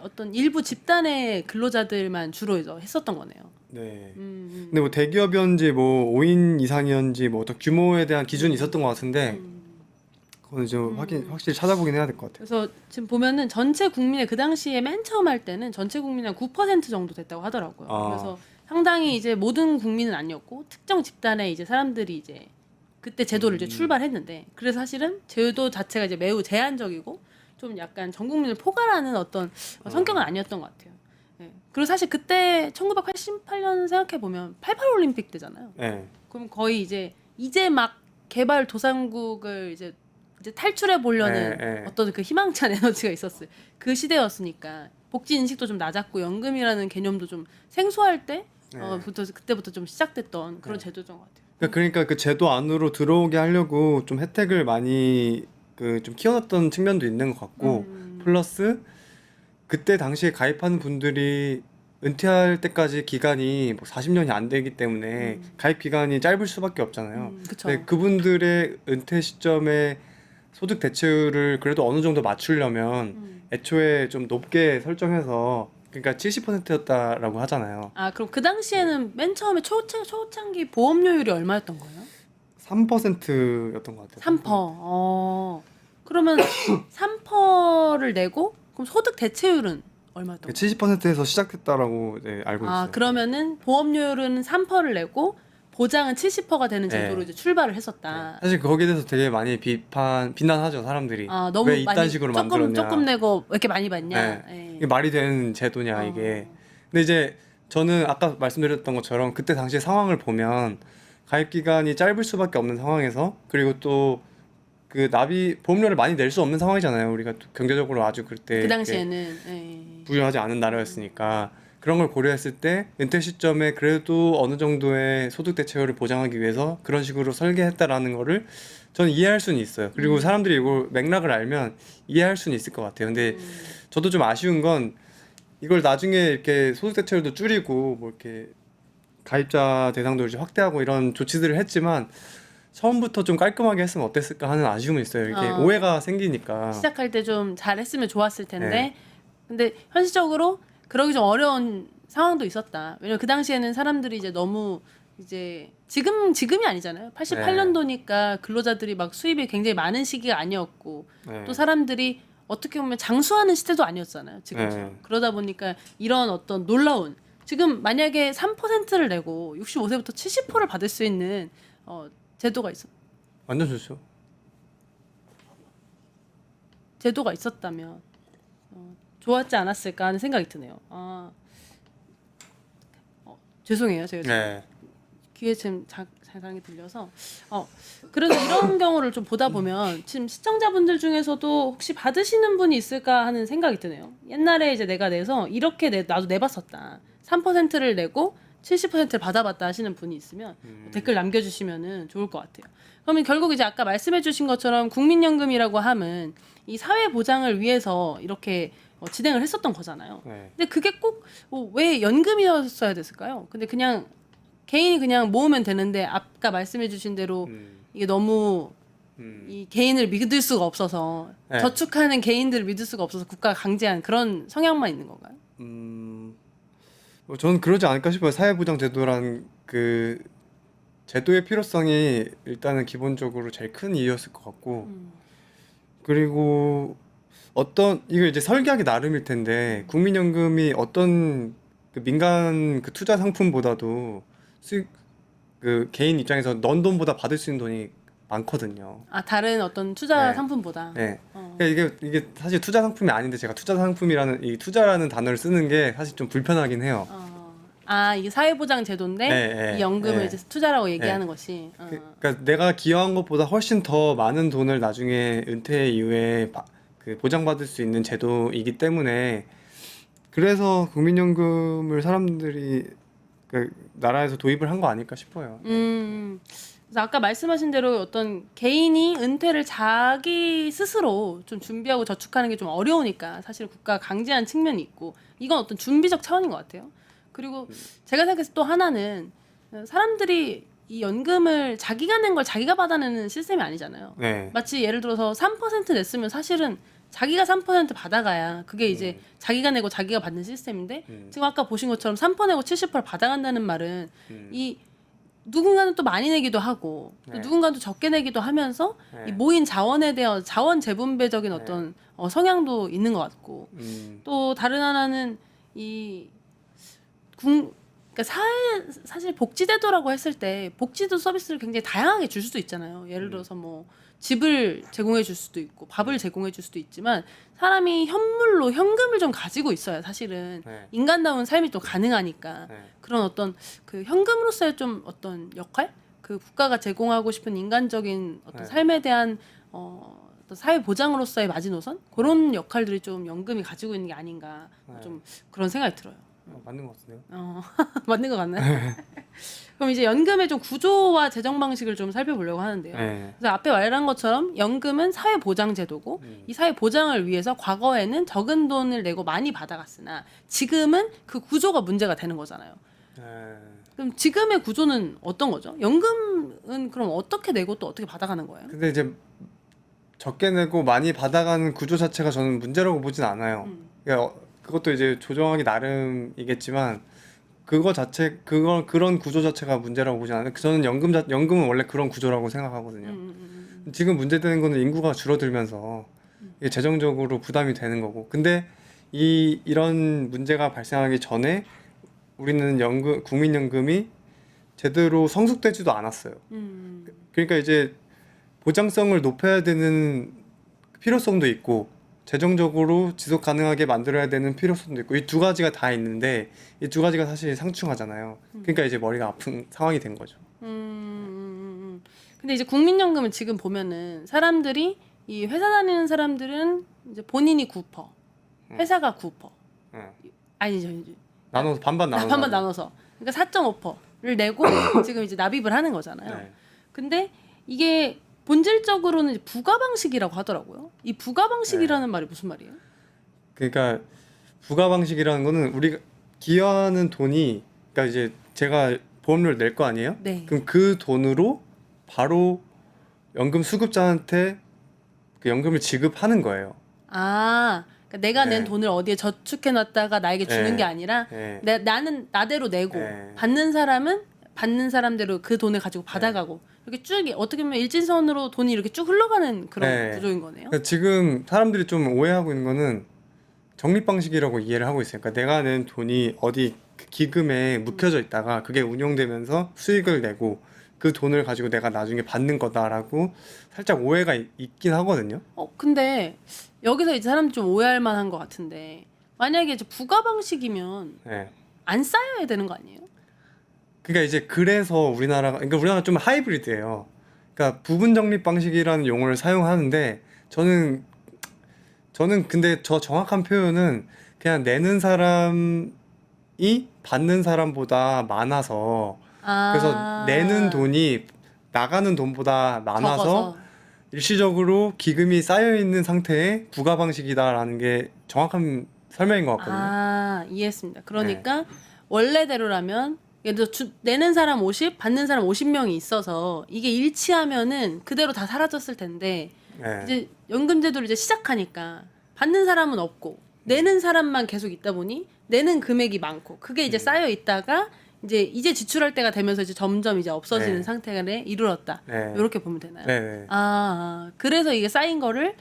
어떤 일부 집단의 근로자들만 주로 이제 했었던 거네요. 네. 근데 뭐 대기업이었는지 뭐 5인 이상이었는지 뭐 어떤 규모에 대한 기준이 있었던 것 같은데 그거는 좀 확실히 찾아보긴 해야 될 것 같아요. 그래서 지금 보면은 전체 국민의 그 당시에 맨 처음 할 때는 전체 국민의 9% 정도 됐다고 하더라고요. 아. 그래서 상당히 이제 모든 국민은 아니었고 특정 집단의 이제 사람들이 이제 그때 제도를 이제 출발했는데 그래서 사실은 제도 자체가 이제 매우 제한적이고 좀 약간 전 국민을 포괄하는 어떤 성격은 아니었던 것 같아요. 네. 그리고 사실 그때 1988년 생각해 보면 88 올림픽 때잖아요. 네. 그럼 거의 이제 막 개발 도상국을 이제 탈출해 보려는 네. 어떤 그 희망찬 에너지가 있었어요. 그 시대였으니까 복지 인식도 좀 낮았고 연금이라는 개념도 좀 생소할 때 그때부터 좀 시작됐던 그런 제도인 것 같아요. 그러니까 그 제도 안으로 들어오게 하려고 좀 혜택을 많이 좀 키워놨던 측면도 있는 것 같고 플러스 그때 당시에 가입하는 분들이 은퇴할 때까지 기간이 뭐 40년이 안 되기 때문에 가입 기간이 짧을 수밖에 없잖아요. 그쵸. 근데 그분들의 은퇴 시점에 소득 대체율을 그래도 어느 정도 맞추려면 애초에 좀 높게 설정해서 그러니까 70%였다라고 하잖아요. 그럼 그 당시에는 맨 처음에 초창기 보험료율이 얼마였던 거예요? 3%였던 것 같아요. 3%. 그러면 3%를 내고 그럼 소득 대체율은 얼마였던 거예요? 70%에서 시작했다라고 알고 있어요. 그러면은 보험료율은 3%를 내고 보장은 70%가 되는 제도로 네. 이제 출발을 했었다. 사실 거기에 대해서 되게 많이 비난하죠, 사람들이. 너무 왜 이딴 많이 식으로 만들었냐. 조금 내고 왜 이렇게 많이 받냐. 네. 이게 말이 되는 제도냐, 이게. 근데 이제 저는 아까 말씀드렸던 것처럼 그때 당시 상황을 보면 가입 기간이 짧을 수밖에 없는 상황에서 그리고 또 그 보험료를 많이 낼 수 없는 상황이잖아요. 우리가 또 경제적으로 아주 그때 그 당시에는 부유하지 않은 나라였으니까 그런 걸 고려했을 때 은퇴 시점에 그래도 어느 정도의 소득 대체율을 보장하기 위해서 그런 식으로 설계했다라는 거를 저는 이해할 수는 있어요. 그리고 사람들이 이걸 맥락을 알면 이해할 수는 있을 것 같아요. 근데 저도 좀 아쉬운 건 이걸 나중에 이렇게 소득 대체율도 줄이고 뭐 이렇게 가입자 대상도 이제 확대하고 이런 조치들을 했지만 처음부터 좀 깔끔하게 했으면 어땠을까 하는 아쉬움은 있어요. 이렇게 오해가 생기니까. 시작할 때 좀 잘했으면 좋았을 텐데 네. 근데 현실적으로 그러기 좀 어려운 상황도 있었다. 왜냐면 그 당시에는 사람들이 이제 너무 이제 지금이 아니잖아요. 88년도니까 근로자들이 막 수입이 굉장히 많은 시기가 아니었고 네. 또 사람들이 어떻게 보면 장수하는 시대도 아니었잖아요. 지금처럼. 네. 그러다 보니까 이런 어떤 놀라운 지금 만약에 3%를 내고 65세부터 70%를 받을 수 있는 제도가 완전 좋죠. 제도가 있었다면 좋았지 않았을까 하는 생각이 드네요. 죄송해요. 제가 지금 네. 귀에 지금 자상이 들려서 그래서 이런 경우를 좀 보다 보면 지금 시청자분들 중에서도 혹시 받으시는 분이 있을까 하는 생각이 드네요. 옛날에 이제 내가 내서 이렇게 나도 내봤었다. 3%를 내고 70%를 받아봤다 하시는 분이 있으면 댓글 남겨주시면은 좋을 것 같아요. 그러면 결국 이제 아까 말씀해주신 것처럼 국민연금이라고 함은 이 사회 보장을 위해서 이렇게 진행을 했었던 거잖아요. 네. 근데 그게 꼭 왜 연금이었어야 됐을까요? 근데 그냥 개인이 그냥 모으면 되는데 아까 말씀해주신 대로 이게 너무 이 개인을 믿을 수가 없어서 네. 저축하는 개인들을 믿을 수가 없어서 국가가 강제한 그런 성향만 있는 건가요? 저는 그러지 않을까 싶어요. 사회보장제도란 그 제도의 필요성이 일단은 기본적으로 제일 큰 이유였을 것 같고 그리고 이거 이제 설계하기 나름일 텐데 국민연금이 어떤 그 민간 그 투자 상품보다도 수익 그 개인 입장에서 넌 돈보다 받을 수 있는 돈이 많거든요. 아, 다른 어떤 투자 네. 상품보다. 네. 어. 그러니까 이게 사실 투자 상품이 아닌데 제가 투자 상품이라는 이 투자라는 단어를 쓰는 게 사실 좀 불편하긴 해요. 아, 이게 사회보장 제도인데 네, 네, 이 연금을 네. 이제 투자라고 네. 얘기하는 것이. 그러니까 내가 기여한 것보다 훨씬 더 많은 돈을 나중에 은퇴 이후에 그 보장받을 수 있는 제도이기 때문에 그래서 국민연금을 사람들이 그 나라에서 도입을 한 거 아닐까 싶어요. 그래서 아까 말씀하신 대로 어떤 개인이 은퇴를 자기 스스로 좀 준비하고 저축하는 게 좀 어려우니까 사실 국가가 강제한 측면이 있고 이건 어떤 준비적 차원인 것 같아요. 그리고 제가 생각했을 때 또 하나는 사람들이 이 연금을 자기가 낸 걸 자기가 받아내는 시스템이 아니잖아요. 네. 마치 예를 들어서 3% 냈으면 사실은 자기가 3% 받아가야 그게 이제 자기가 내고 자기가 받는 시스템인데 지금 아까 보신 것처럼 3% 내고 70% 받아간다는 말은 이 누군가는 또 많이 내기도 하고 또 네. 누군가는 또 적게 내기도 하면서 네. 이 모인 자원에 대한 자원 재분배적인 어떤 성향도 있는 것 같고 또 다른 하나는 이 그러니까 사실 복지제도라고 했을 때 복지도 서비스를 굉장히 다양하게 줄 수도 있잖아요. 예를 들어서 뭐 집을 제공해 줄 수도 있고 밥을 제공해 줄 수도 있지만 사람이 현물로 현금을 좀 가지고 있어야 사실은 네. 인간다운 삶이 또 가능하니까 네. 그런 어떤 그 현금으로서의 좀 어떤 역할, 그 국가가 제공하고 싶은 인간적인 어떤 네. 삶에 대한 어떤 사회 보장으로서의 마지노선 그런 역할들이 좀 연금이 가지고 있는 게 아닌가 좀 그런 생각이 들어요. 맞는 것 같은데요. 맞는 것 같나요? 그럼 이제 연금의 좀 구조와 재정 방식을 좀 살펴보려고 하는데요. 네. 그래서 앞에 말한 것처럼 연금은 사회 보장 제도고 이 사회 보장을 위해서 과거에는 적은 돈을 내고 많이 받아갔으나 지금은 그 구조가 문제가 되는 거잖아요. 네. 그럼 지금의 구조는 어떤 거죠? 연금은 그럼 어떻게 내고 또 어떻게 받아가는 거예요? 근데 이제 적게 내고 많이 받아가는 구조 자체가 저는 문제라고 보진 않아요. 그러니까 그것도 이제 조정하기 나름이겠지만 그런 구조 자체가 문제라고 보진 않아요. 저는 연금은 원래 그런 구조라고 생각하거든요. 지금 문제되는 거는 인구가 줄어들면서 이게 재정적으로 부담이 되는 거고. 근데 이런 문제가 발생하기 전에 우리는 국민연금이 제대로 성숙되지도 않았어요. 그러니까 이제 보장성을 높여야 되는 필요성도 있고 재정적으로 지속 가능하게 만들어야 되는 필요성도 있고 이 두 가지가 다 있는데 이 두 가지가 사실 상충하잖아요. 그러니까 이제 머리가 아픈 상황이 된 거죠. 근데 이제 국민연금은 지금 보면은 사람들이 이 회사 다니는 사람들은 이제 본인이 9%, 회사가 9%. 응. 아니죠. 이제 나눠서 반반 나눠서 반반 나눠서. 그러니까 4.5%를 내고 지금 이제 납입을 하는 거잖아요. 네. 근데 이게 본질적으로는 이제 부가 방식이라고 하더라고요. 이 부가 방식이라는 말이 무슨 말이에요? 그러니까 부가 방식이라는 거는 우리가 기여하는 돈이 그러니까 이제 제가 보험료를 낼 거 아니에요? 네. 그럼 그 돈으로 바로 연금 수급자한테 그 연금을 지급하는 거예요. 아, 그러니까 내가 낸 네. 돈을 어디에 저축해 놨다가 나에게 주는 네. 게 아니라 네. 나는 나대로 내고 네. 받는 사람은 받는 사람대로 그 돈을 가지고 받아가고 이렇게 쭉 어떻게 보면 일진선으로 돈이 이렇게 쭉 흘러가는 그런 네. 구조인 거네요. 그러니까 지금 사람들이 좀 오해하고 있는 거는 적립 방식이라고 이해를 하고 있어요. 그러니까 내가 낸 돈이 어디 기금에 묵혀져 있다가 그게 운용되면서 수익을 내고 그 돈을 가지고 내가 나중에 받는 거다라고 살짝 오해가 있긴 하거든요. 근데 여기서 이제 사람들이 좀 오해할 만한 것 같은데 만약에 이제 부가 방식이면 네. 안 쌓여야 되는 거 아니에요? 그러니까 이제 그래서 그러니까 우리나라 좀 하이브리드예요. 그러니까 부분 적립 방식이라는 용어를 사용하는데 저는 근데 저 정확한 표현은 그냥 내는 사람이 받는 사람보다 많아서 그래서 내는 돈이 나가는 돈보다 많아서 적어서. 일시적으로 기금이 쌓여 있는 상태의 부가 방식이다라는 게 정확한 설명인 것 같거든요. 아, 이해했습니다. 그러니까 원래대로라면 예를 들어 내는 사람 50, 받는 사람 50명이 있어서 이게 일치하면은 그대로 다 사라졌을 텐데 네. 이제 연금제도를 이제 시작하니까 받는 사람은 없고 내는 사람만 계속 있다 보니 내는 금액이 많고 그게 이제 쌓여 있다가 이제 지출할 때가 되면서 이제 점점 이제 없어지는 네. 상태에 이르렀다. 네. 이렇게 보면 되나요? 네. 그래서 이게 쌓인 거를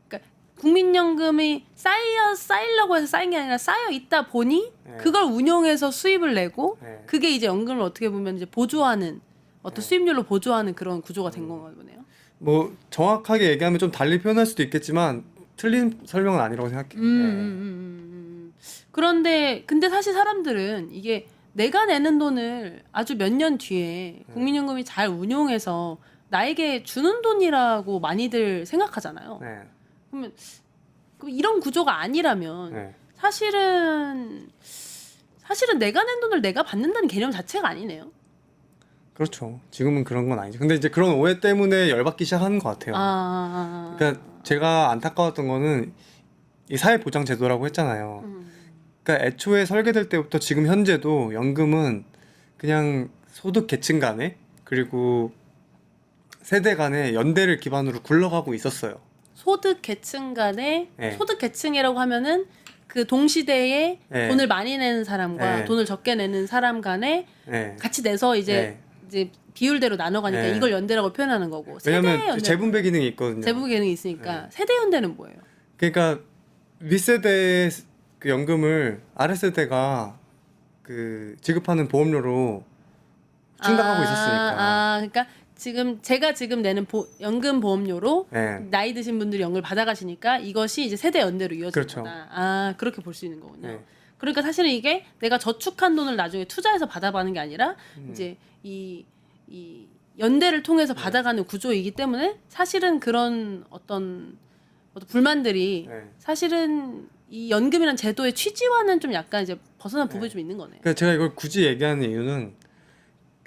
그러니까 국민연금이 쌓이려고 해서 쌓인 게 아니라 쌓여 있다 보니 네. 그걸 운용해서 수입을 내고 네. 그게 이제 연금을 어떻게 보면 이제 보조하는 어떤 수입률로 보조하는 그런 구조가 된 건가 보네요. 뭐 정확하게 얘기하면 좀 달리 표현할 수도 있겠지만 틀린 설명은 아니라고 생각해요. 그런데 근데 사실 사람들은 이게 내가 내는 돈을 아주 몇 년 뒤에 국민연금이 잘 운용해서 나에게 주는 돈이라고 많이들 생각하잖아요. 네. 그러면 이런 구조가 아니라면 네. 사실은 내가 낸 돈을 내가 받는다는 개념 자체가 아니네요. 그렇죠. 지금은 그런 건 아니죠. 근데 이제 그런 오해 때문에 열받기 시작하는 것 같아요. 그러니까 제가 안타까웠던 거는 이 사회보장제도라고 했잖아요. 그러니까 애초에 설계될 때부터 지금 현재도 연금은 그냥 소득 계층 간에 그리고 세대 간의 연대를 기반으로 굴러가고 있었어요. 소득 계층 간의 네. 소득 계층이라고 하면은 그 동시대에 네. 돈을 많이 내는 사람과 네. 돈을 적게 내는 사람 간에 네. 같이 내서 이제 비율대로 나눠가니까 네. 이걸 연대라고 표현하는 거고. 세대 왜냐면 연대, 재분배 기능이 있거든요. 재분배 기능이 있으니까 세대 연대는 뭐예요? 그러니까 윗세대의 그 연금을 아랫세대가 그 지급하는 보험료로 충당하고 있었으니까. 그러니까 제가 지금 내는 연금 보험료로 네. 나이 드신 분들이 연금을 받아가시니까 이것이 이제 세대 연대로 이어지는 그렇죠. 거다. 그렇게 볼 수 있는 거군요. 네. 그러니까 사실은 이게 내가 저축한 돈을 나중에 투자해서 받아가는 게 아니라 이제 이 연대를 통해서 받아가는 구조이기 때문에 사실은 그런 어떤 불만들이 네. 사실은 이 연금이란 제도의 취지와는 좀 약간 이제 벗어난 부분이 좀 있는 거네요. 그러니까 제가 이걸 굳이 얘기하는 이유는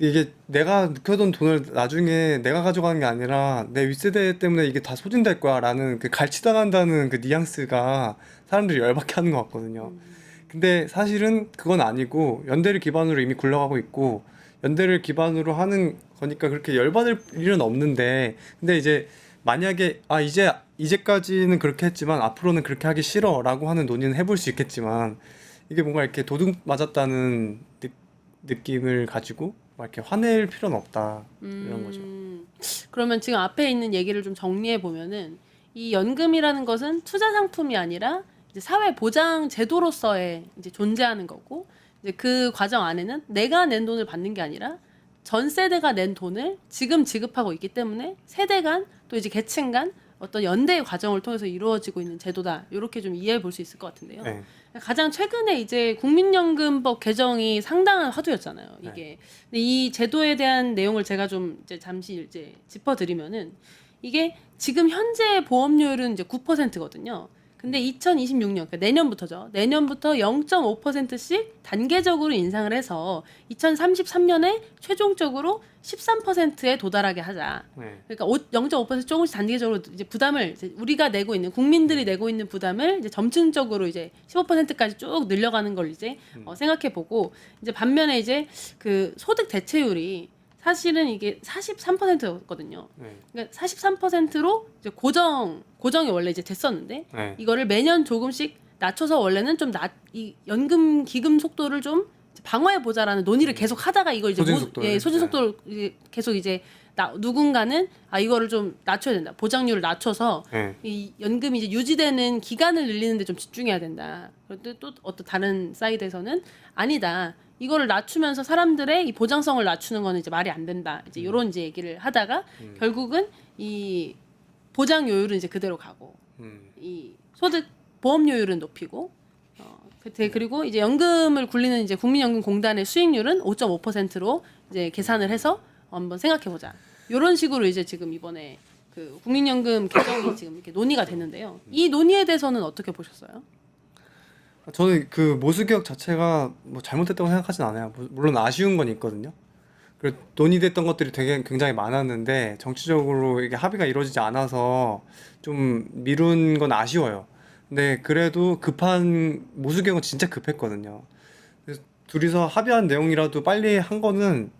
이게 내가 묵혀둔 돈을 나중에 내가 가져가는 게 아니라 내 윗세대 때문에 이게 다 소진될 거야라는 그 갈취당한다는 그 뉘앙스가 사람들이 열받게 하는 것 같거든요. 근데 사실은 그건 아니고 연대를 기반으로 이미 굴러가고 있고 연대를 기반으로 하는 거니까 그렇게 열받을 일은 없는데 근데 이제 만약에 이제까지는 그렇게 했지만 앞으로는 그렇게 하기 싫어라고 하는 논의는 해볼 수 있겠지만 이게 뭔가 이렇게 도둑 맞았다는 느낌을 가지고 막 이렇게 화낼 필요는 없다 이런 거죠. 그러면 지금 앞에 있는 얘기를 좀 정리해 보면은 이 연금이라는 것은 투자 상품이 아니라 이제 사회 보장 제도로서의 이제 존재하는 거고 이제 그 과정 안에는 내가 낸 돈을 받는 게 아니라 전 세대가 낸 돈을 지금 지급하고 있기 때문에 세대 간 또 이제 계층 간 어떤 연대의 과정을 통해서 이루어지고 있는 제도다. 이렇게 좀 이해해 볼 수 있을 것 같은데요. 네. 가장 최근에 이제 국민연금법 개정이 상당한 화두였잖아요. 이게. 네. 근데 이 제도에 대한 내용을 제가 좀 이제 잠시 이제 짚어드리면은 이게 지금 현재 보험료율은 이제 9%거든요. 근데 2026년, 그러니까 내년부터죠. 내년부터 0.5%씩 단계적으로 인상을 해서 2033년에 최종적으로 13%에 도달하게 하자. 네. 그러니까 0.5% 조금씩 단계적으로 이제 부담을 이제 우리가 내고 있는 국민들이 내고 있는 부담을 이제 점층적으로 이제 15%까지 쭉 늘려가는 걸 이제 생각해 보고 이제 반면에 이제 그 소득 대체율이 사실은 이게 43%였거든요. 네. 그러니까 43%로 이제 고정이 원래 이제 됐었는데 네. 이거를 매년 조금씩 낮춰서 원래는 좀 이 연금 기금 속도를 좀 방어해 보자라는 논의를 계속 하다가 이걸 이제 소진 속도를 계속 이제 누군가는 이거를 좀 낮춰야 된다. 보장률을 낮춰서 이 연금이 이제 유지되는 기간을 늘리는 데 좀 집중해야 된다. 그런데 또 어떤 다른 사이드에서는 아니다. 이거를 낮추면서 사람들의 이 보장성을 낮추는 거는 이제 말이 안 된다. 이제 이런 이제 얘기를 하다가 결국은 이 보장료율은 이제 그대로 가고 이 소득 보험료율은 높이고 그리고 이제 연금을 굴리는 이제 국민연금공단의 수익률은 5.5%로 이제 계산을 해서 한번 생각해 보자. 이런 식으로 이제 지금 이번에 그 국민연금 개정이 지금 이렇게 논의가 됐는데요. 이 논의에 대해서는 어떻게 보셨어요? 저는 그 모수개혁 자체가 뭐 잘못됐다고 생각하진 않아요. 물론 아쉬운 건 있거든요. 그리고 논의됐던 것들이 되게 굉장히 많았는데 정치적으로 이게 합의가 이루어지지 않아서 좀 미룬 건 아쉬워요. 근데 그래도 급한 모수개혁은 진짜 급했거든요. 그래서 둘이서 합의한 내용이라도 빨리 한 거는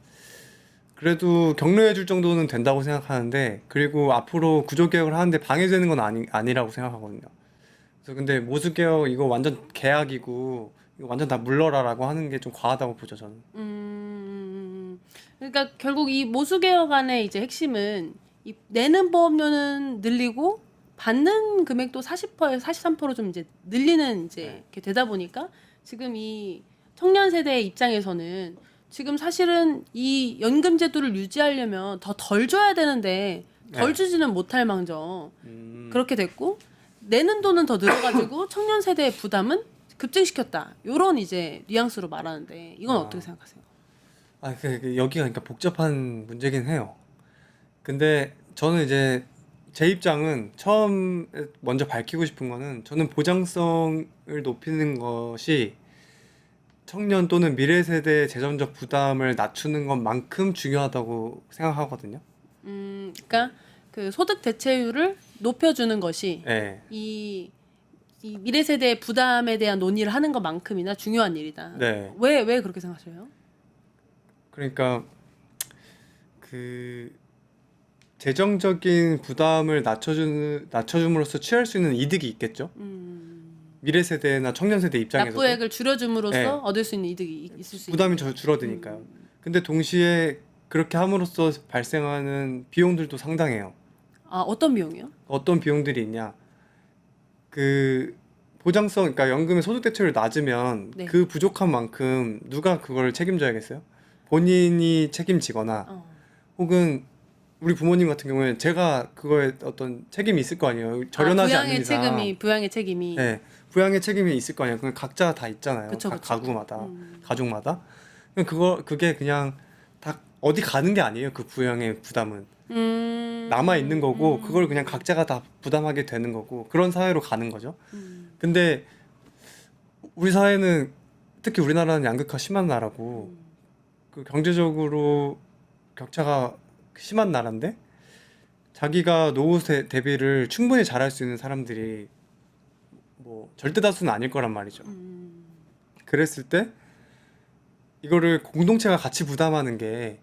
그래도 격려해 줄 정도는 된다고 생각하는데 그리고 앞으로 구조개혁을 하는데 방해되는 건 아니라고 생각하거든요. 그래서 근데 모수개혁 이거 완전 개악이고 이거 완전 다 물러라라고 하는 게 좀 과하다고 보죠 저는. 그러니까 결국 이 모수개혁 안의 이제 핵심은 이 내는 보험료는 늘리고 받는 금액도 40%에서 43%좀 이제 늘리는 이제 이렇게 되다 보니까 지금 이 청년 세대의 입장에서는 지금 사실은 이 연금 제도를 유지하려면 더 덜 줘야 되는데 덜 네. 주지는 못할 망정 그렇게 됐고 내는 돈은 더 늘어가지고 청년 세대의 부담은 급증시켰다. 요런 이제 뉘앙스로 말하는데 이건 아. 어떻게 생각하세요? 여기가 그러니까 복잡한 문제긴 해요. 근데 저는 이제 제 입장은 처음 먼저 밝히고 싶은 거는 저는 보장성을 높이는 것이 청년 또는 미래 세대의 재정적 부담을 낮추는 것만큼 중요하다고 생각하거든요. 그러니까 그 소득 대체율을 높여주는 것이 네. 이 미래 세대의 부담에 대한 논의를 하는 것만큼이나 중요한 일이다. 네. 왜 그렇게 생각하셔요? 그러니까 그 재정적인 부담을 낮춰줌으로써 취할 수 있는 이득이 있겠죠. 미래 세대나 청년 세대 입장에서도 납부액을 줄여줌으로써 네. 얻을 수 있는 이득이 있을 수 부담이 있는. 줄어드니까요. 근데 동시에 그렇게 함으로써 발생하는 비용들도 상당해요. 아 어떤 비용이요? 어떤 비용들이 있냐? 그 보장성, 그러니까 연금의 소득 대체율이 낮으면 네. 그 부족한 만큼 누가 그걸 책임져야겠어요? 본인이 책임지거나 어. 혹은 우리 부모님 같은 경우에 제가 그거에 어떤 책임이 있을 거 아니에요. 절연하지 않는 이상. 부양의 책임이. 네, 부양의 책임이 있을 거 아니에요. 그건 각자 다 있잖아요. 그쵸, 각 그쵸. 가구마다, 가족마다. 그게 그냥 다 어디 가는 게 아니에요. 그 부양의 부담은 남아 있는 거고 그걸 그냥 각자가 다 부담하게 되는 거고 그런 사회로 가는 거죠. 근데 우리 사회는 특히 우리나라는 양극화 심한 나라고 그 경제적으로 격차가 심한 나라인데 자기가 노후 대비를 충분히 잘할 수 있는 사람들이 뭐 절대 다수는 아닐 거란 말이죠. 그랬을 때 이거를 공동체가 같이 부담하는 게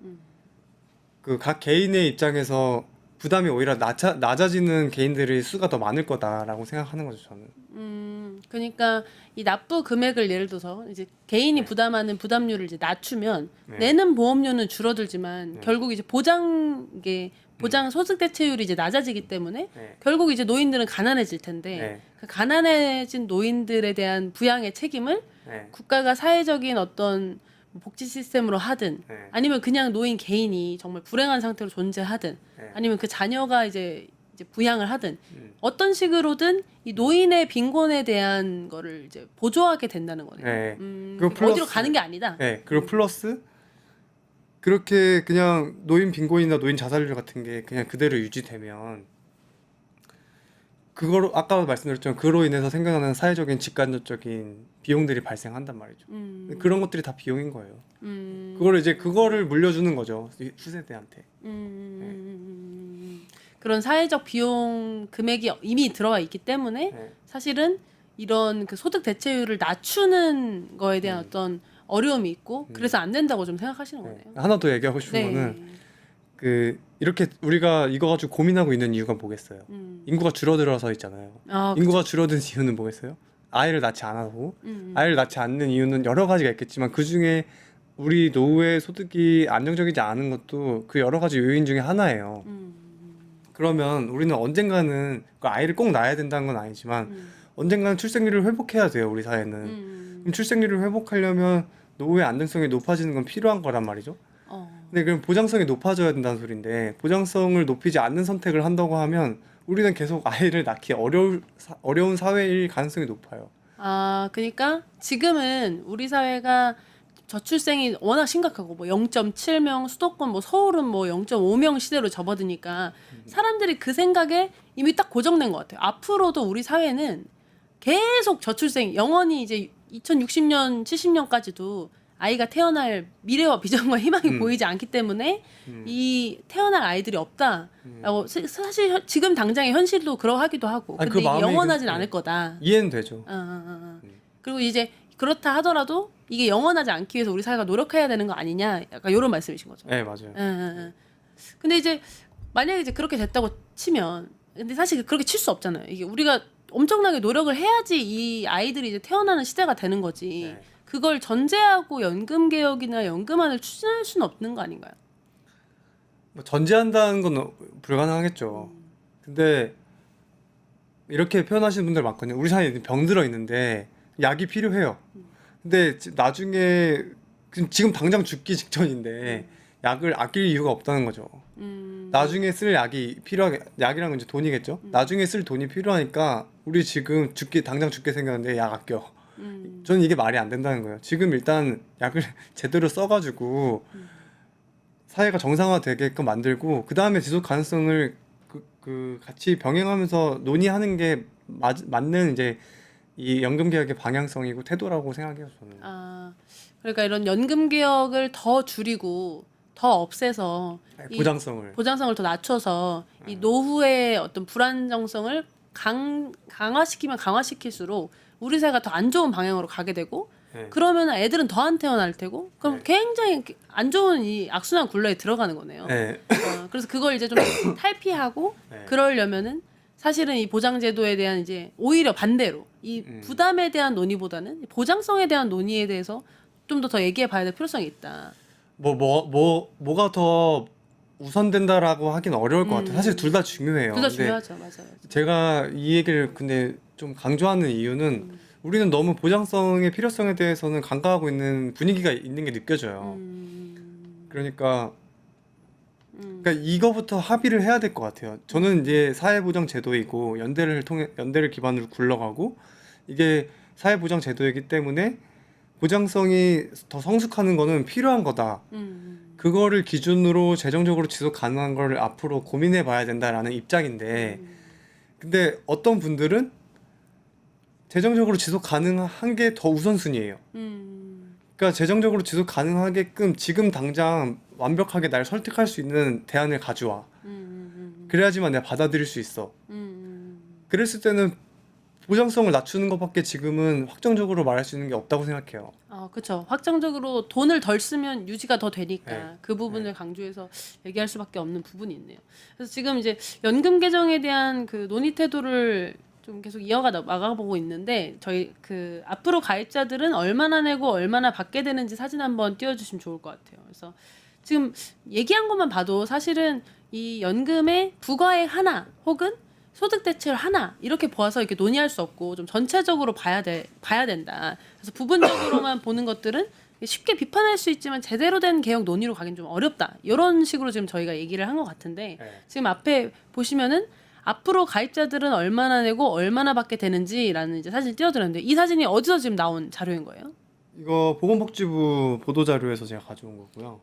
그 각 개인의 입장에서 부담이 오히려 낮아지는 개인들의 수가 더 많을 거다라고 생각하는 거죠, 저는. 그러니까 이 납부 금액을 예를 들어서 이제 개인이 네. 부담하는 부담률을 이제 낮추면 네. 내는 보험료는 줄어들지만 네. 결국 이제 보장 소득 대체율이 이제 낮아지기 때문에 네. 결국 이제 노인들은 가난해질 텐데 네. 그 가난해진 노인들에 대한 부양의 책임을 네. 국가가 사회적인 어떤 복지 시스템으로 하든 네. 아니면 그냥 노인 개인이 정말 불행한 상태로 존재하든 네. 아니면 그 자녀가 이제 부양을 하든 음. 어떤 식으로든 이 노인의 빈곤에 대한 거를 이제 보조하게 된다는 거네요. 네. 그러니까 플러스- 어디로 가는 게 아니다. 네, 그리고 플러스 그렇게 그냥 노인 빈곤이나 노인 자살률 같은 게 그냥 그대로 유지되면 그거로 아까 말씀드렸지만 그로 인해서 생겨나는 사회적인 직간접적인 비용들이 발생한단 말이죠. 그런 것들이 다 비용인 거예요. 그거를 물려주는 거죠, 이 후세대한테. 그런 사회적 비용 금액이 이미 들어가 있기 때문에 네. 사실은 이런 그 소득 대체율을 낮추는 거에 대한 어떤 어려움이 있고 그래서 안 된다고 좀 생각하시는 네. 거네요. 하나 더 얘기하고 싶은 거는 그 이렇게 우리가 이거 가지고 고민하고 있는 이유가 뭐겠어요? 인구가 줄어들어서 있잖아요. 아, 인구가 줄어든 이유는 뭐겠어요? 아이를 낳지 않아서. 아이를 낳지 않는 이유는 여러 가지가 있겠지만 그 중에 우리 노후의 소득이 안정적이지 않은 것도 그 여러 가지 요인 중에 하나예요. 그러면 우리는 언젠가는 그 아이를 꼭 낳아야 된다는 건 아니지만 언젠가는 출생률을 회복해야 돼요, 우리 사회는. 그럼 출생률을 회복하려면 노후의 안정성이 높아지는 건 필요한 거란 말이죠. 근데 그럼 보장성이 높아져야 된다는 소린데 보장성을 높이지 않는 선택을 한다고 하면 우리는 계속 아이를 낳기 어려운 사회일 가능성이 높아요. 아, 그러니까 지금은 우리 사회가 저출생이 워낙 심각하고 뭐 0.7명 수도권 뭐 서울은 뭐 0.5명 시대로 접어드니까 사람들이 그 생각에 이미 딱 고정된 것 같아요. 앞으로도 우리 사회는 계속 저출생 영원히 이제 2060년 70년까지도 아이가 태어날 미래와 비전과 희망이 보이지 않기 때문에 이 태어날 아이들이 없다라고 사실 지금 당장의 현실도 그러하기도 하고 아니, 근데 그 마음이 이게 영원하진 그- 않을 거다. 이해는 되죠. 그리고 이제 그렇다 하더라도 이게 영원하지 않기 위해서 우리 사회가 노력해야 되는 거 아니냐 약간 이런 말씀이신 거죠. 네, 맞아요. 근데 이제 만약에 이제 그렇게 됐다고 치면 근데 사실 그렇게 칠 수 없잖아요. 이게 우리가 엄청나게 노력을 해야지 이 아이들이 이제 태어나는 시대가 되는 거지. 네. 그걸 전제하고 연금 개혁이나 연금안을 추진할 수는 없는 거 아닌가요? 뭐 전제한다는 건 불가능하겠죠. 근데 이렇게 표현하시는 분들 많거든요. 우리 사회에 병들어 있는데 약이 필요해요. 근데 나중에 지금 당장 죽기 직전인데 약을 아낄 이유가 없다는 거죠. 나중에 쓸 약이 필요하게 약이란 건 이제 돈이겠죠. 나중에 쓸 돈이 필요하니까 우리 지금 당장 죽게 생겼는데 약 아껴. 저는 이게 말이 안 된다는 거예요. 지금 일단 약을 제대로 써가지고 사회가 정상화되게끔 만들고 그 다음에 지속 가능성을 같이 병행하면서 논의하는 게 맞는 이제 이 연금 개혁의 방향성이고 태도라고 생각해요, 저는. 아, 그러니까 이런 연금 개혁을 더 줄이고 더 없애서 이 보장성을 더 낮춰서 이 노후의 어떤 불안정성을 강화시키면 강화시킬수록 우리 사회가 더 안 좋은 방향으로 가게 되고 네. 그러면 애들은 더 안 태어날 테고 그럼 네. 굉장히 안 좋은 이 악순환 굴레에 들어가는 거네요. 네. 그래서 그걸 이제 좀 탈피하고 네. 그러려면은 사실은 이 보장제도에 대한 이제 오히려 반대로 이 부담에 대한 논의보다는 보장성에 대한 논의에 대해서 좀 더 얘기해 봐야 될 필요성이 있다. 뭐가 더 우선된다라고 하긴 어려울 것 같아요. 사실 둘 다 중요해요. 둘 다 근데 중요하죠, 맞아요. 제가 이 얘기를 근데 좀 강조하는 이유는 우리는 너무 보장성의 필요성에 대해서는 간과하고 있는 분위기가 있는 게 느껴져요. 그러니까 이거부터 합의를 해야 될 것 같아요. 저는 이제 사회보장 제도이고 연대를 기반으로 굴러가고 이게 사회보장 제도이기 때문에 보장성이 더 성숙하는 거는 필요한 거다. 그거를 기준으로 재정적으로 지속 가능한 걸 앞으로 고민해 봐야 된다라는 입장인데 근데 어떤 분들은 재정적으로 지속 가능한 게 더 우선순위예요. 그러니까 재정적으로 지속 가능하게끔 지금 당장 완벽하게 날 설득할 수 있는 대안을 가져와. 그래야지만 내가 받아들일 수 있어. 그랬을 때는 보장성을 낮추는 것밖에 지금은 확정적으로 말할 수 있는 게 없다고 생각해요. 그렇죠. 확정적으로 돈을 덜 쓰면 유지가 더 되니까 네. 그 부분을 강조해서 얘기할 수밖에 없는 부분이 있네요. 그래서 지금 이제 연금 개정에 대한 그 논의 태도를 좀 계속 나가보고 있는데 저희 그 앞으로 가입자들은 얼마나 내고 얼마나 받게 되는지 사진 한번 띄워주시면 좋을 것 같아요. 그래서 지금 얘기한 것만 봐도 사실은 이 연금의 부과액 하나 혹은 소득 대체율 하나 이렇게 보아서 이렇게 논의할 수 없고 좀 전체적으로 봐야 된다. 그래서 부분적으로만 보는 것들은 쉽게 비판할 수 있지만 제대로 된 개혁 논의로 가긴 좀 어렵다. 이런 식으로 지금 저희가 얘기를 한 것 같은데 지금 앞에 보시면은 앞으로 가입자들은 얼마나 내고 얼마나 받게 되는지라는 이제 사진을 띄워드렸는데 이 사진이 어디서 지금 나온 자료인 거예요? 이거 보건복지부 보도자료에서 제가 가져온 거고요.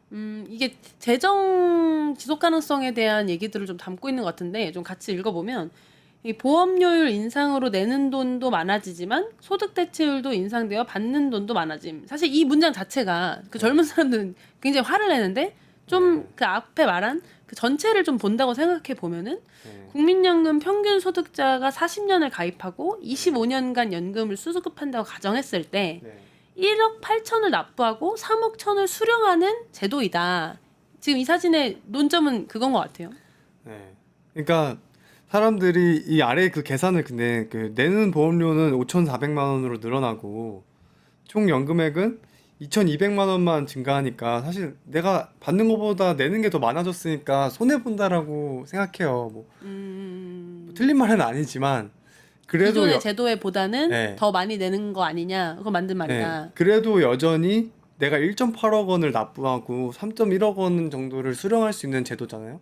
이게 재정 지속 가능성에 대한 얘기들을 좀 담고 있는 것 같은데 좀 같이 읽어보면 이 보험료율 인상으로 내는 돈도 많아지지만 소득 대체율도 인상되어 받는 돈도 많아짐. 사실 이 문장 자체가 그 젊은 사람들은 굉장히 화를 내는데 좀 그 앞에 말한 그 전체를 좀 본다고 생각해 보면은 국민연금 평균 소득자가 40년을 가입하고 25년간 연금을 수급한다고 가정했을 때 1억 8천을 납부하고 3억 천을 수령하는 제도이다. 지금 이 사진의 논점은 그건 것 같아요. 네. 그러니까 사람들이 이 아래 그 계산을 근데 그 내는 보험료는 5,400만 원으로 늘어나고 총 연금액은 2,200만 원만 증가하니까 사실 내가 받는 것보다 내는 게 더 많아졌으니까 손해 본다라고 생각해요. 뭐 틀린 말은 아니지만 그래도 기존의 제도에 보다는 네. 더 많이 내는 거 아니냐. 그거 맞는 말이다. 네. 그래도 여전히 내가 1.8억 원을 납부하고 3.1억 원 정도를 수령할 수 있는 제도잖아요.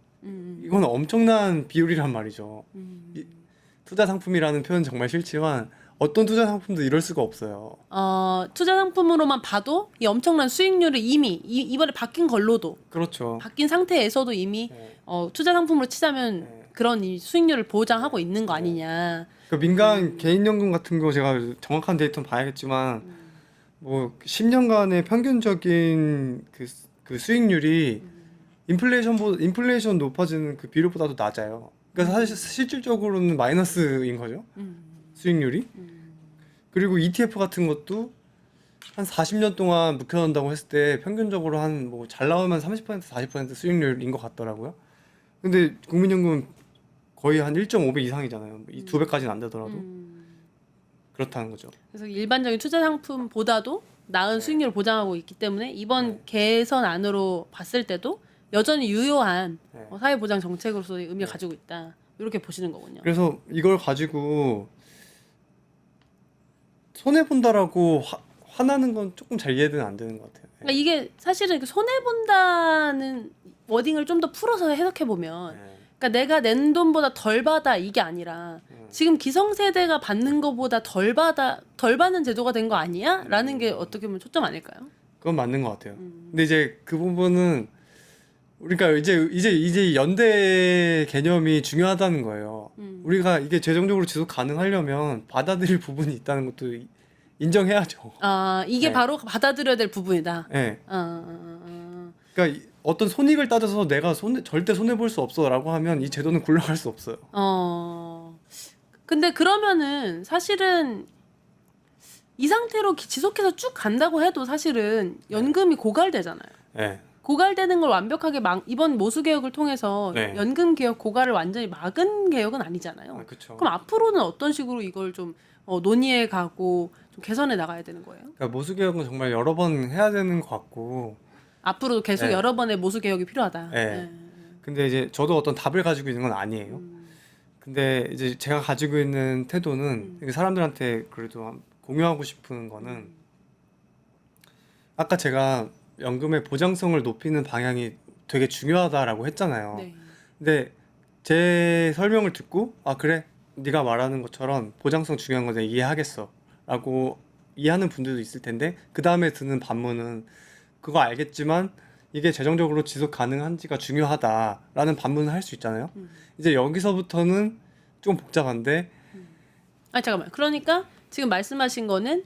이건 엄청난 비율이란 말이죠. 투자 상품이라는 표현 정말 싫지만 어떤 투자 상품도 이럴 수가 없어요. 투자 상품으로만 봐도 이 엄청난 수익률을 이미 이번에 바뀐 걸로도 그렇죠. 바뀐 상태에서도 이미 투자 상품으로 치자면 그런 이 수익률을 보장하고 있는 거 아니냐. 그 민간 개인연금 같은 거 제가 정확한 데이터는 봐야겠지만 뭐 10년간의 평균적인 그 수익률이 인플레이션 높아지는 그 비율보다도 낮아요. 그러니까 사실 실질적으로는 마이너스인 거죠. 수익률이. 그리고 ETF 같은 것도 한 40년 동안 묵혀놓는다고 했을 때 평균적으로 한 뭐 잘 나오면 30% 40% 수익률인 것 같더라고요. 근데 국민연금은 거의 한 1.5배 이상이잖아요. 이 2배까지는 안 되더라도 그렇다는 거죠. 그래서 일반적인 투자 상품보다도 나은 수익률을 보장하고 있기 때문에 이번 개선안으로 봤을 때도 여전히 유효한 사회보장 정책으로서의 의미를 가지고 있다. 이렇게 보시는 거군요. 그래서 이걸 가지고 손해 본다라고 화나는 건 조금 잘 이해는 안 되는 것 같아요. 그러니까 이게 사실은 손해 본다는 워딩을 좀 더 풀어서 해석해 보면, 네. 그러니까 내가 낸 돈보다 덜 받아 이게 아니라 지금 기성세대가 받는 것보다 덜 받는 제도가 된 거 아니야? 라는 게 어떻게 보면 초점 아닐까요? 그건 맞는 것 같아요. 근데 이제 그 부분은 우리가 이제 연대 개념이 중요하다는 거예요. 우리가 이게 재정적으로 지속 가능하려면 받아들일 부분이 있다는 것도 인정해야죠. 아, 이게 네. 바로 받아들여야 될 부분이다. 네. 어. 그러니까 어떤 손익을 따져서 내가 절대 손해 볼 수 없어라고 하면 이 제도는 굴러갈 수 없어요. 근데 그러면은 사실은 이 상태로 지속해서 쭉 간다고 해도 사실은 연금이 고갈되잖아요. 네. 고갈되는 걸 완벽하게 이번 모수 개혁을 통해서 네. 연금 개혁 고갈을 완전히 막은 개혁은 아니잖아요. 그렇죠. 그럼 앞으로는 어떤 식으로 이걸 좀 논의해 가고 좀 개선해 나가야 되는 거예요? 그러니까 모수 개혁은 정말 여러 번 해야 되는 것 같고. 앞으로도 계속 네. 여러 번의 모수 개혁이 필요하다. 네. 근데 이제 저도 어떤 답을 가지고 있는 건 아니에요. 근데 이제 제가 가지고 있는 태도는 사람들한테 그래도 공유하고 싶은 거는 아까 제가 연금의 보장성을 높이는 방향이 되게 중요하다라고 했잖아요. 네. 근데 제 설명을 듣고 아 그래 네가 말하는 것처럼 보장성 중요한 거 내가 이해하겠어 라고 이해하는 분들도 있을 텐데 그 다음에 드는 반문은 그거 알겠지만 이게 재정적으로 지속 가능한지가 중요하다라는 반문을 할 수 있잖아요. 이제 여기서부터는 좀 복잡한데 아 잠깐만. 그러니까 지금 말씀하신 거는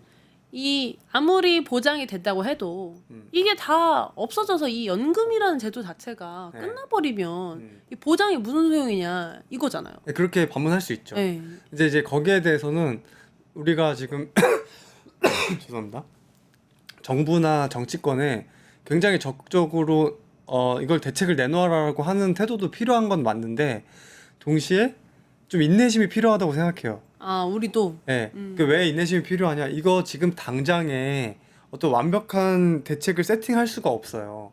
이 아무리 보장이 됐다고 해도 이게 다 없어져서 이 연금이라는 제도 자체가 네. 끝나버리면 이 보장이 무슨 소용이냐 이거잖아요. 그렇게 반문할 수 있죠. 네. 이제 거기에 대해서는 우리가 지금 죄송합니다. 정부나 정치권에 굉장히 적극적으로 이걸 대책을 내놓으라고 하는 태도도 필요한 건 맞는데 동시에 좀 인내심이 필요하다고 생각해요. 아 우리도. 네. 왜 인내심이 필요하냐? 이거 지금 당장에 어떤 완벽한 대책을 세팅할 수가 없어요.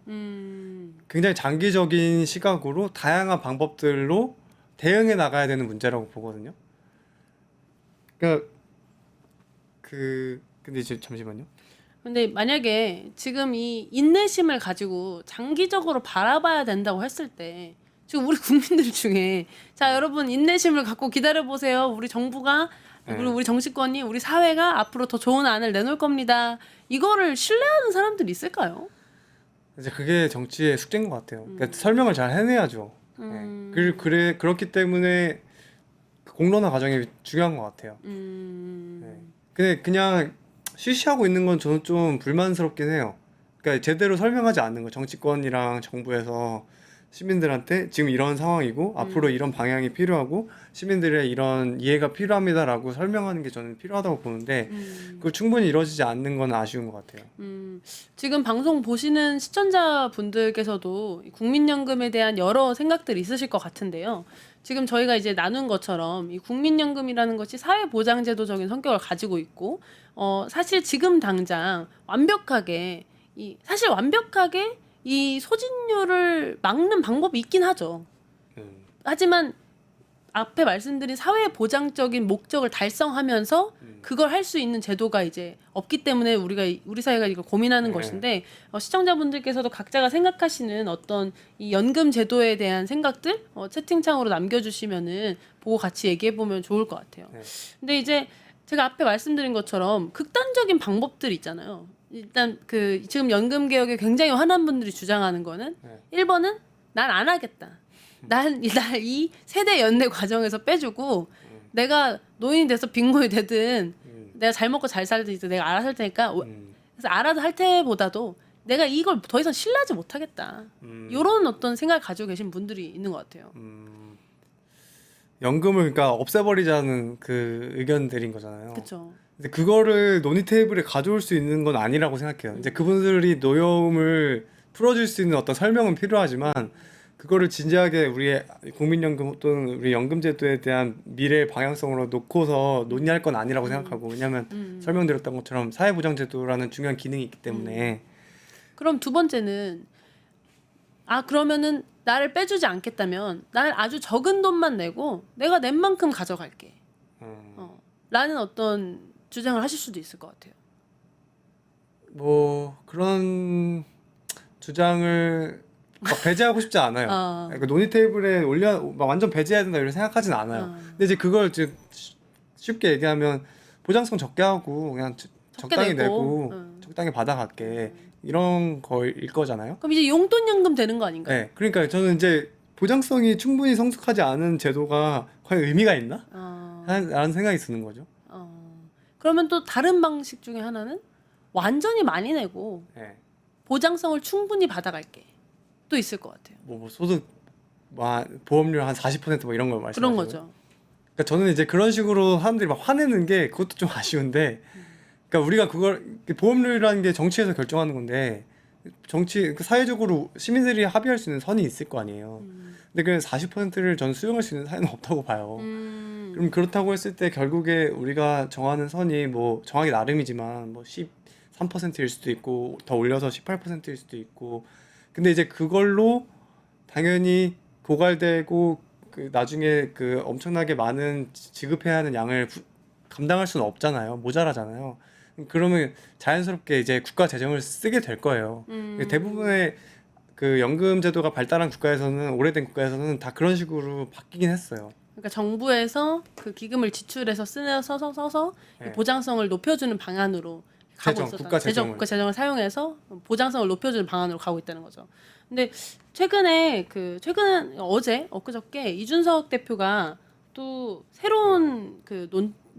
굉장히 장기적인 시각으로 다양한 방법들로 대응해 나가야 되는 문제라고 보거든요. 그러니까 근데 이제 잠시만요. 근데 만약에 지금 이 인내심을 가지고 장기적으로 바라봐야 된다고 했을 때 지금 우리 국민들 중에 자 여러분 인내심을 갖고 기다려 보세요. 우리 정부가 그리고 우리 정치권이 우리 사회가 앞으로 더 좋은 안을 내놓을 겁니다. 이거를 신뢰하는 사람들이 있을까요? 이제 그게 정치의 숙제인 것 같아요. 그러니까 설명을 잘 해내야죠. 네. 그렇기 때문에 그 공론화 과정이 중요한 것 같아요. 네. 근데 그냥 쉬쉬하고 있는 건 저는 좀 불만스럽긴 해요. 그러니까 제대로 설명하지 않는 거. 정치권이랑 정부에서 시민들한테 지금 이런 상황이고 앞으로 이런 방향이 필요하고 시민들의 이런 이해가 필요합니다라고 설명하는 게 저는 필요하다고 보는데 그걸 충분히 이루어지지 않는 건 아쉬운 것 같아요. 지금 방송 보시는 시청자분들께서도 국민연금에 대한 여러 생각들이 있으실 것 같은데요. 지금 저희가 이제 나눈 것처럼 이 국민연금이라는 것이 사회보장제도적인 성격을 가지고 있고 사실 지금 당장 완벽하게 이 소진율을 막는 방법이 있긴 하죠. 하지만 앞에 말씀드린 사회보장적인 목적을 달성하면서 그걸 할 수 있는 제도가 이제 없기 때문에 우리 사회가 이걸 고민하는 것인데 시청자분들께서도 각자가 생각하시는 어떤 이 연금 제도에 대한 생각들 채팅창으로 남겨주시면은 보고 같이 얘기해 보면 좋을 것 같아요. 근데 이제 제가 앞에 말씀드린 것처럼 극단적인 방법들 있잖아요. 일단 지금 연금 개혁에 굉장히 화난 분들이 주장하는 거는 1번은 난 안 하겠다. 난 이 세대 연대 과정에서 빼주고 내가 노인이 돼서 빈곤이 되든 내가 잘 먹고 잘 살든 내가 알아서 할 테니까 그래서 알아서 할 때보다도 내가 이걸 더 이상 신뢰하지 못하겠다. 이런 어떤 생각을 가지고 계신 분들이 있는 것 같아요. 연금을 그러니까 없애버리자는 그 의견들인 거잖아요. 그렇죠. 근데 그거를 논의 테이블에 가져올 수 있는 건 아니라고 생각해요. 이제 그분들이 노여움을 풀어줄 수 있는 어떤 설명은 필요하지만 그거를 진지하게 우리의 국민연금 또는 우리 연금제도에 대한 미래 방향성으로 놓고서 논의할 건 아니라고 생각하고 왜냐하면 설명드렸던 것처럼 사회보장제도라는 중요한 기능이 있기 때문에 그럼 두 번째는 그러면은 나를 빼주지 않겠다면 나는 아주 적은 돈만 내고 내가 낸 만큼 가져갈게. 라는 어떤 주장을 하실 수도 있을 것 같아요. 뭐 그런 주장을 막 배제하고 싶지 않아요. 그러니까 논의 테이블에 올려 막 완전 배제해야 된다 이런 생각하진 않아요. 근데 이제 그걸 이제 쉽게 얘기하면 보장성 적게 하고 그냥 적당히 내고 적당히 받아갈게 이런 거일 거잖아요. 그럼 이제 용돈연금 되는 거 아닌가요? 네, 그러니까 저는 이제 보장성이 충분히 성숙하지 않은 제도가 과연 의미가 있나? 라는 생각이 드는 거죠. 그러면 또 다른 방식 중에 하나는 완전히 많이 내고 네. 보장성을 충분히 받아갈게. 또 있을 것 같아요. 뭐 소득 보험료 한 40%뭐 이런 걸 말씀하시는 그런 거예요? 거죠. 그러니까 저는 이제 그런 식으로 사람들이 막 화내는 게 그것도 좀 아쉬운데, 그러니까 우리가 그걸 보험료라는 게 정치에서 결정하는 건데 정치 사회적으로 시민들이 합의할 수 있는 선이 있을 거 아니에요. 근데 그 40%를 전 수용할 수 있는 사회는 없다고 봐요. 그럼 그렇다고 했을 때 결국에 우리가 정하는 선이 뭐 정하기 나름이지만 뭐 13%일 수도 있고 더 올려서 18%일 수도 있고, 근데 이제 그걸로 당연히 고갈되고 그 나중에 그 엄청나게 많은 지급해야 하는 양을 감당할 수는 없잖아요. 모자라잖아요. 그러면 자연스럽게 이제 국가 재정을 쓰게 될 거예요. 대부분의 그 연금 제도가 발달한 국가에서는, 오래된 국가에서는 다 그런 식으로 바뀌긴 했어요. 그러니까 정부에서 그 기금을 지출해서 써서 네. 보장성을 높여주는 방안으로 가고 재정, 있었다. 국가 재정을. 국가 재정을 사용해서 보장성을 높여주는 방안으로 가고 있다는 거죠. 근데 최근에 어제 엊그저께 이준석 대표가 또 새로운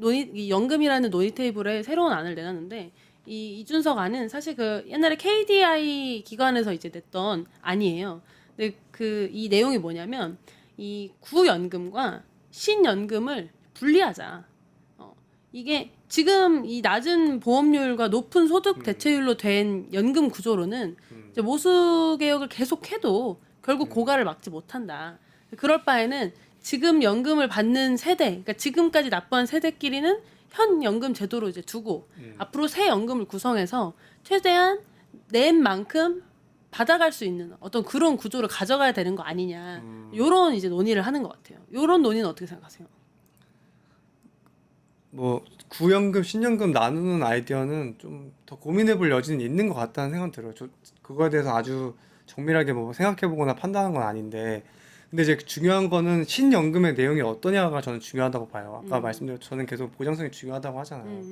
이 연금이라는 논의 테이블에 새로운 안을 내놨는데, 이 이준석 안은 사실 그 옛날에 KDI 기관에서 이제 냈던 안이에요. 근데 이 내용이 뭐냐면 이 구연금과 신연금을 분리하자. 이게 지금 이 낮은 보험료율과 높은 소득 대체율로 된 연금 구조로는 이제 모수 개혁을 계속해도 결국 고갈을 막지 못한다. 그럴 바에는 지금 연금을 받는 세대, 그러니까 지금까지 납부한 세대끼리는 현 연금 제도로 이제 두고 앞으로 새 연금을 구성해서 최대한 낸 만큼 받아갈 수 있는 어떤 그런 구조를 가져가야 되는 거 아니냐. 요런 이제 논의를 하는 것 같아요. 요런 논의는 어떻게 생각하세요? 뭐 구연금, 신연금 나누는 아이디어는 좀 더 고민해볼 여지는 있는 것 같다는 생각 들어요. 그거에 대해서 아주 정밀하게 뭐 생각해보거나 판단한 건 아닌데, 근데 이제 중요한 거는 신연금의 내용이 어떠냐가 저는 중요하다고 봐요. 아까 말씀드렸 저는 계속 보장성이 중요하다고 하잖아요.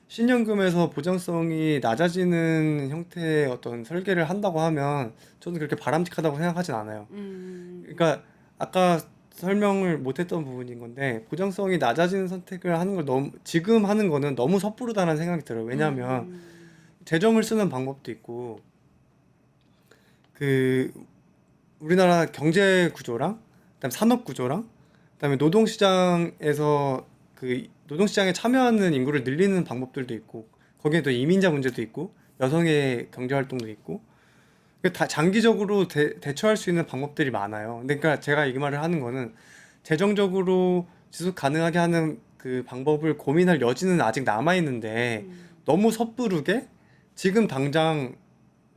신연금에서 보장성이 낮아지는 형태의 어떤 설계를 한다고 하면 저는 그렇게 바람직하다고 생각하진 않아요. 그러니까 아까 설명을 못했던 부분인 건데, 보장성이 낮아지는 선택을 하는 걸 지금 하는 거는 너무 섣부르다는 생각이 들어요. 왜냐하면 재정을 쓰는 방법도 있고, 그 우리나라 경제 구조랑 그다음 산업 구조랑 그다음에 노동시장에서 그 노동시장에 참여하는 인구를 늘리는 방법들도 있고, 거기에 또 이민자 문제도 있고 여성의 경제 활동도 있고, 다 장기적으로 대처할 수 있는 방법들이 많아요. 근데 그러니까 제가 이 말을 하는 거는 재정적으로 지속 가능하게 하는 그 방법을 고민할 여지는 아직 남아 있는데, 너무 섣부르게 지금 당장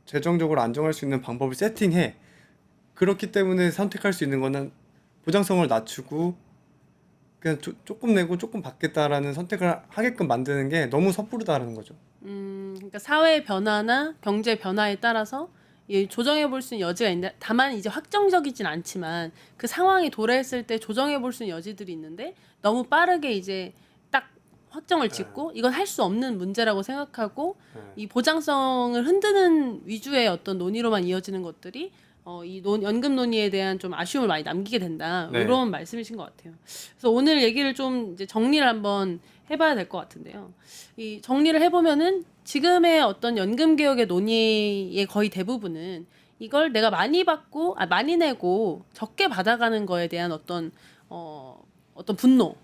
재정적으로 안정할 수 있는 방법을 세팅해. 그렇기 때문에 선택할 수 있는 거는 보장성을 낮추고 그냥 조금 내고 조금 받겠다라는 선택을 하게끔 만드는 게 너무 섣부르다라는 거죠. 그러니까 사회 변화나 경제 변화에 따라서 조정해 볼 수 있는 여지가 있는데, 다만 이제 확정적이진 않지만 그 상황이 도래했을 때 조정해 볼 수 있는 여지들이 있는데, 너무 빠르게 이제 딱 확정을 짓고 이건 할 수 없는 문제라고 생각하고 이 보장성을 흔드는 위주의 어떤 논의로만 이어지는 것들이 연금 논의에 대한 좀 아쉬움을 많이 남기게 된다. 네. 이런 말씀이신 것 같아요. 그래서 오늘 얘기를 좀 이제 정리를 한번 해봐야 될 것 같은데요. 이 정리를 해보면은 지금의 어떤 연금 개혁의 논의의 거의 대부분은 이걸 내가 많이 받고 많이 내고 적게 받아가는 거에 대한 어떤 분노.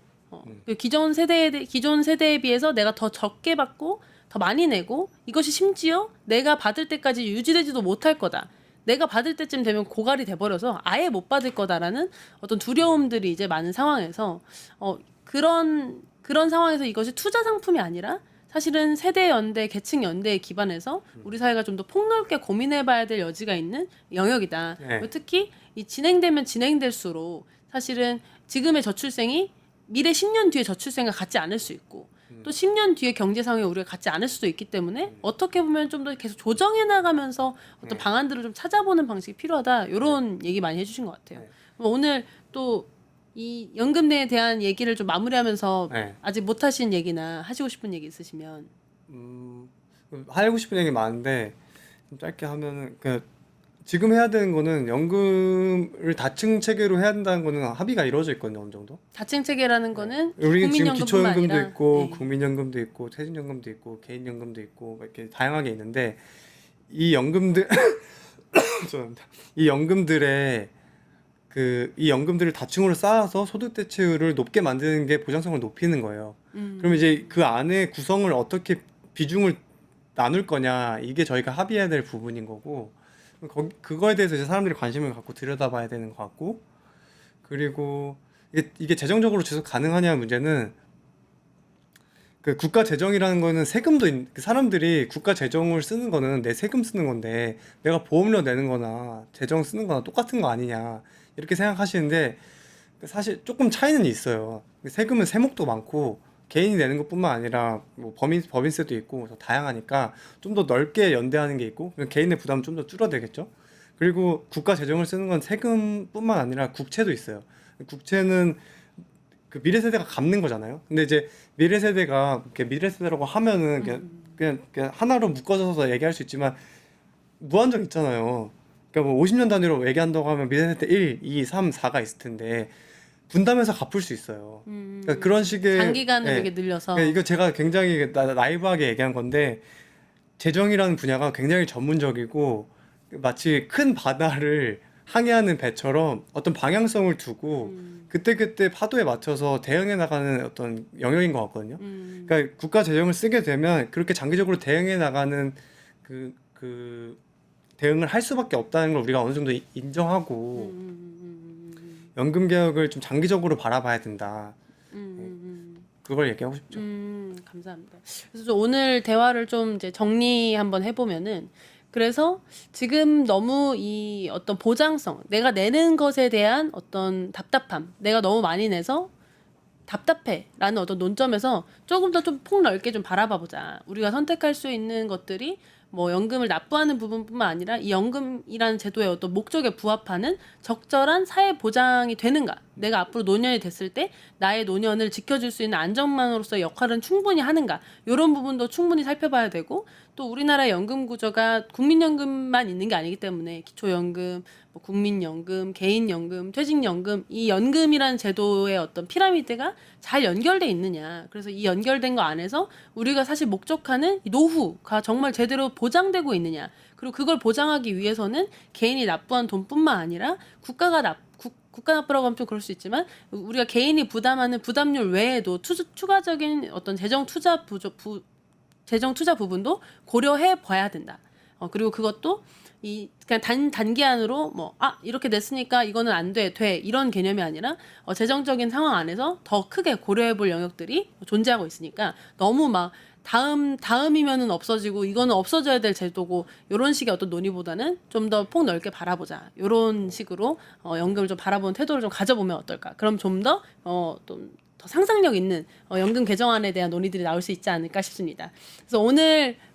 그 기존 세대에 비해서 내가 더 적게 받고 더 많이 내고, 이것이 심지어 내가 받을 때까지 유지되지도 못할 거다. 내가 받을 때쯤 되면 고갈이 돼버려서 아예 못 받을 거다라는 어떤 두려움들이 이제 많은 상황에서 그런 상황에서 이것이 투자 상품이 아니라 사실은 세대 연대, 계층 연대에 기반해서 우리 사회가 좀 더 폭넓게 고민해봐야 될 여지가 있는 영역이다. 네. 특히 이 진행되면 진행될수록 사실은 지금의 저출생이 미래 10년 뒤에 저출생과 같지 않을 수 있고 또 10년 뒤에 경제 상황이 우리가 같지 않을 수도 있기 때문에 어떻게 보면 좀 더 계속 조정해 나가면서 어떤 방안들을 좀 찾아보는 방식이 필요하다. 이런 얘기 많이 해주신 것 같아요. 네. 그럼 오늘 또 이 연금내에 대한 얘기를 좀 마무리하면서 네. 아직 못하신 얘기나 하시고 싶은 얘기 있으시면 하고 싶은 얘기 많은데 좀 짧게 하면은 지금 해야 되는 거는 연금을 다층 체계로 해야 된다는 거는 합의가 이루어져 있거든요, 어느 정도. 다층 체계라는 거는 우리 지금 국민연금뿐만 기초연금도 아니라 있고 네. 국민연금도 있고 퇴직연금도 있고 개인연금도 있고 이렇게 다양하게 있는데 이 연금들 죄송합니다. 이 연금들을 다층으로 쌓아서 소득 대체율을 높게 만드는 게 보장성을 높이는 거예요. 그럼 이제 그 안에 구성을 어떻게 비중을 나눌 거냐 이게 저희가 합의해야 될 부분인 거고 그거에 대해서 이제 사람들이 관심을 갖고 들여다봐야 되는 것 같고 그리고 이게 재정적으로 지속 가능하냐 문제는 그 국가 재정이라는 거는 그 사람들이 국가 재정을 쓰는 거는 내 세금 쓰는 건데 내가 보험료 내는 거나 재정 쓰는 거나 똑같은 거 아니냐 이렇게 생각하시는데 사실 조금 차이는 있어요. 세금은 세목도 많고 개인이 내는 것뿐만 아니라 뭐 법인세도 있고 더 다양하니까 좀 더 넓게 연대하는 게 있고 개인의 부담은 좀 더 줄어들겠죠. 그리고 국가 재정을 쓰는 건 세금뿐만 아니라 국채도 있어요. 국채는 그 미래 세대가 갚는 거잖아요. 근데 이제 미래 세대가 이렇게 미래 세대라고 하면은 그냥 하나로 묶어져서 얘기할 수 있지만 무한정 있잖아요. 그러니까 뭐 50년 단위로 얘기한다고 하면 미래 세대 1, 2, 3, 4가 있을 텐데 분담해서 갚을 수 있어요. 그러니까 그런 식의 장기간으로 예. 이게 늘려서 이거 제가 굉장히 나이브하게 얘기한 건데 재정이라는 분야가 굉장히 전문적이고 마치 큰 바다를 항해하는 배처럼 어떤 방향성을 두고 그때그때 파도에 맞춰서 대응해 나가는 어떤 영역인 것 같거든요. 그러니까 국가 재정을 쓰게 되면 그렇게 장기적으로 대응해 나가는 그 대응을 할 수밖에 없다는 걸 우리가 어느 정도 인정하고 연금 개혁을 좀 장기적으로 바라봐야 된다. 그걸 얘기하고 싶죠. 감사합니다. 그래서 좀 오늘 대화를 좀 이제 정리 한번 해보면은 그래서 지금 너무 이 어떤 보장성, 내가 내는 것에 대한 어떤 답답함, 내가 너무 많이 내서 답답해라는 어떤 논점에서 조금 더 좀 폭넓게 좀 바라봐 보자. 우리가 선택할 수 있는 것들이 뭐 연금을 납부하는 부분뿐만 아니라 이 연금이라는 제도의 어떤 목적에 부합하는 적절한 사회 보장이 되는가? 내가 앞으로 노년이 됐을 때 나의 노년을 지켜줄 수 있는 안전망으로서의 역할은 충분히 하는가? 이런 부분도 충분히 살펴봐야 되고 또 우리나라의 연금 구조가 국민연금만 있는 게 아니기 때문에 기초연금, 뭐 국민연금, 개인연금, 퇴직연금 이 연금이라는 제도의 어떤 피라미드가 잘 연결돼 있느냐. 그래서 이 연결된 거 안에서 우리가 사실 목적하는 이 노후가 정말 제대로 보장되고 있느냐. 그리고 그걸 보장하기 위해서는 개인이 납부한 돈뿐만 아니라 국가 납부라고 하면 좀 그럴 수 있지만 우리가 개인이 부담하는 부담률 외에도 추가적인 어떤 재정 투자 부분도 고려해 봐야 된다. 그리고 그것도 그냥 단기안으로 이렇게 냈으니까 이거는 안 돼 이런 개념이 아니라 재정적인 상황 안에서 더 크게 고려해 볼 영역들이 존재하고 있으니까 너무 막 다음이면은 없어지고 이거는 없어져야 될 제도고 이런 식의 어떤 논의보다는 좀 더 폭넓게 바라보자. 이런 식으로 연금을 좀 바라보는 태도를 좀 가져보면 어떨까? 그럼 좀 더 더 상상력 있는 연금 개정안에 대한 논의들이 나올 수 있지 않을까 싶습니다. 그래서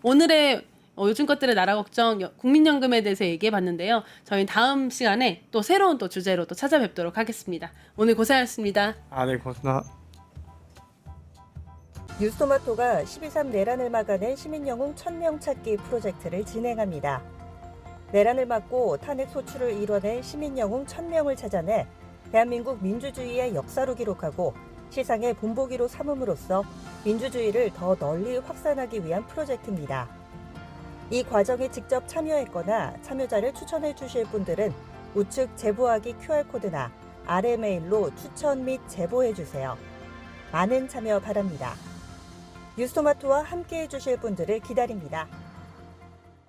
오늘의 요즘 것들의 나라 걱정 국민연금에 대해서 얘기해 봤는데요. 저희 다음 시간에 또 새로운 또 주제로 또 찾아뵙도록 하겠습니다. 오늘 고생하셨습니다. 네, 고맙습니다. 뉴스토마토가 12.3 내란을 막아낸 시민영웅 1000명 찾기 프로젝트를 진행합니다. 내란을 막고 탄핵 소추를 이뤄낸 시민영웅 1000명을 찾아내 대한민국 민주주의의 역사로 기록하고 시상의 본보기로 삼음으로써 민주주의를 더 널리 확산하기 위한 프로젝트입니다. 이 과정에 직접 참여했거나 참여자를 추천해 주실 분들은 우측 제보하기 QR코드나 아래 메일로 추천 및 제보해 주세요. 많은 참여 바랍니다. 뉴스토마토와 함께해 주실 분들을 기다립니다.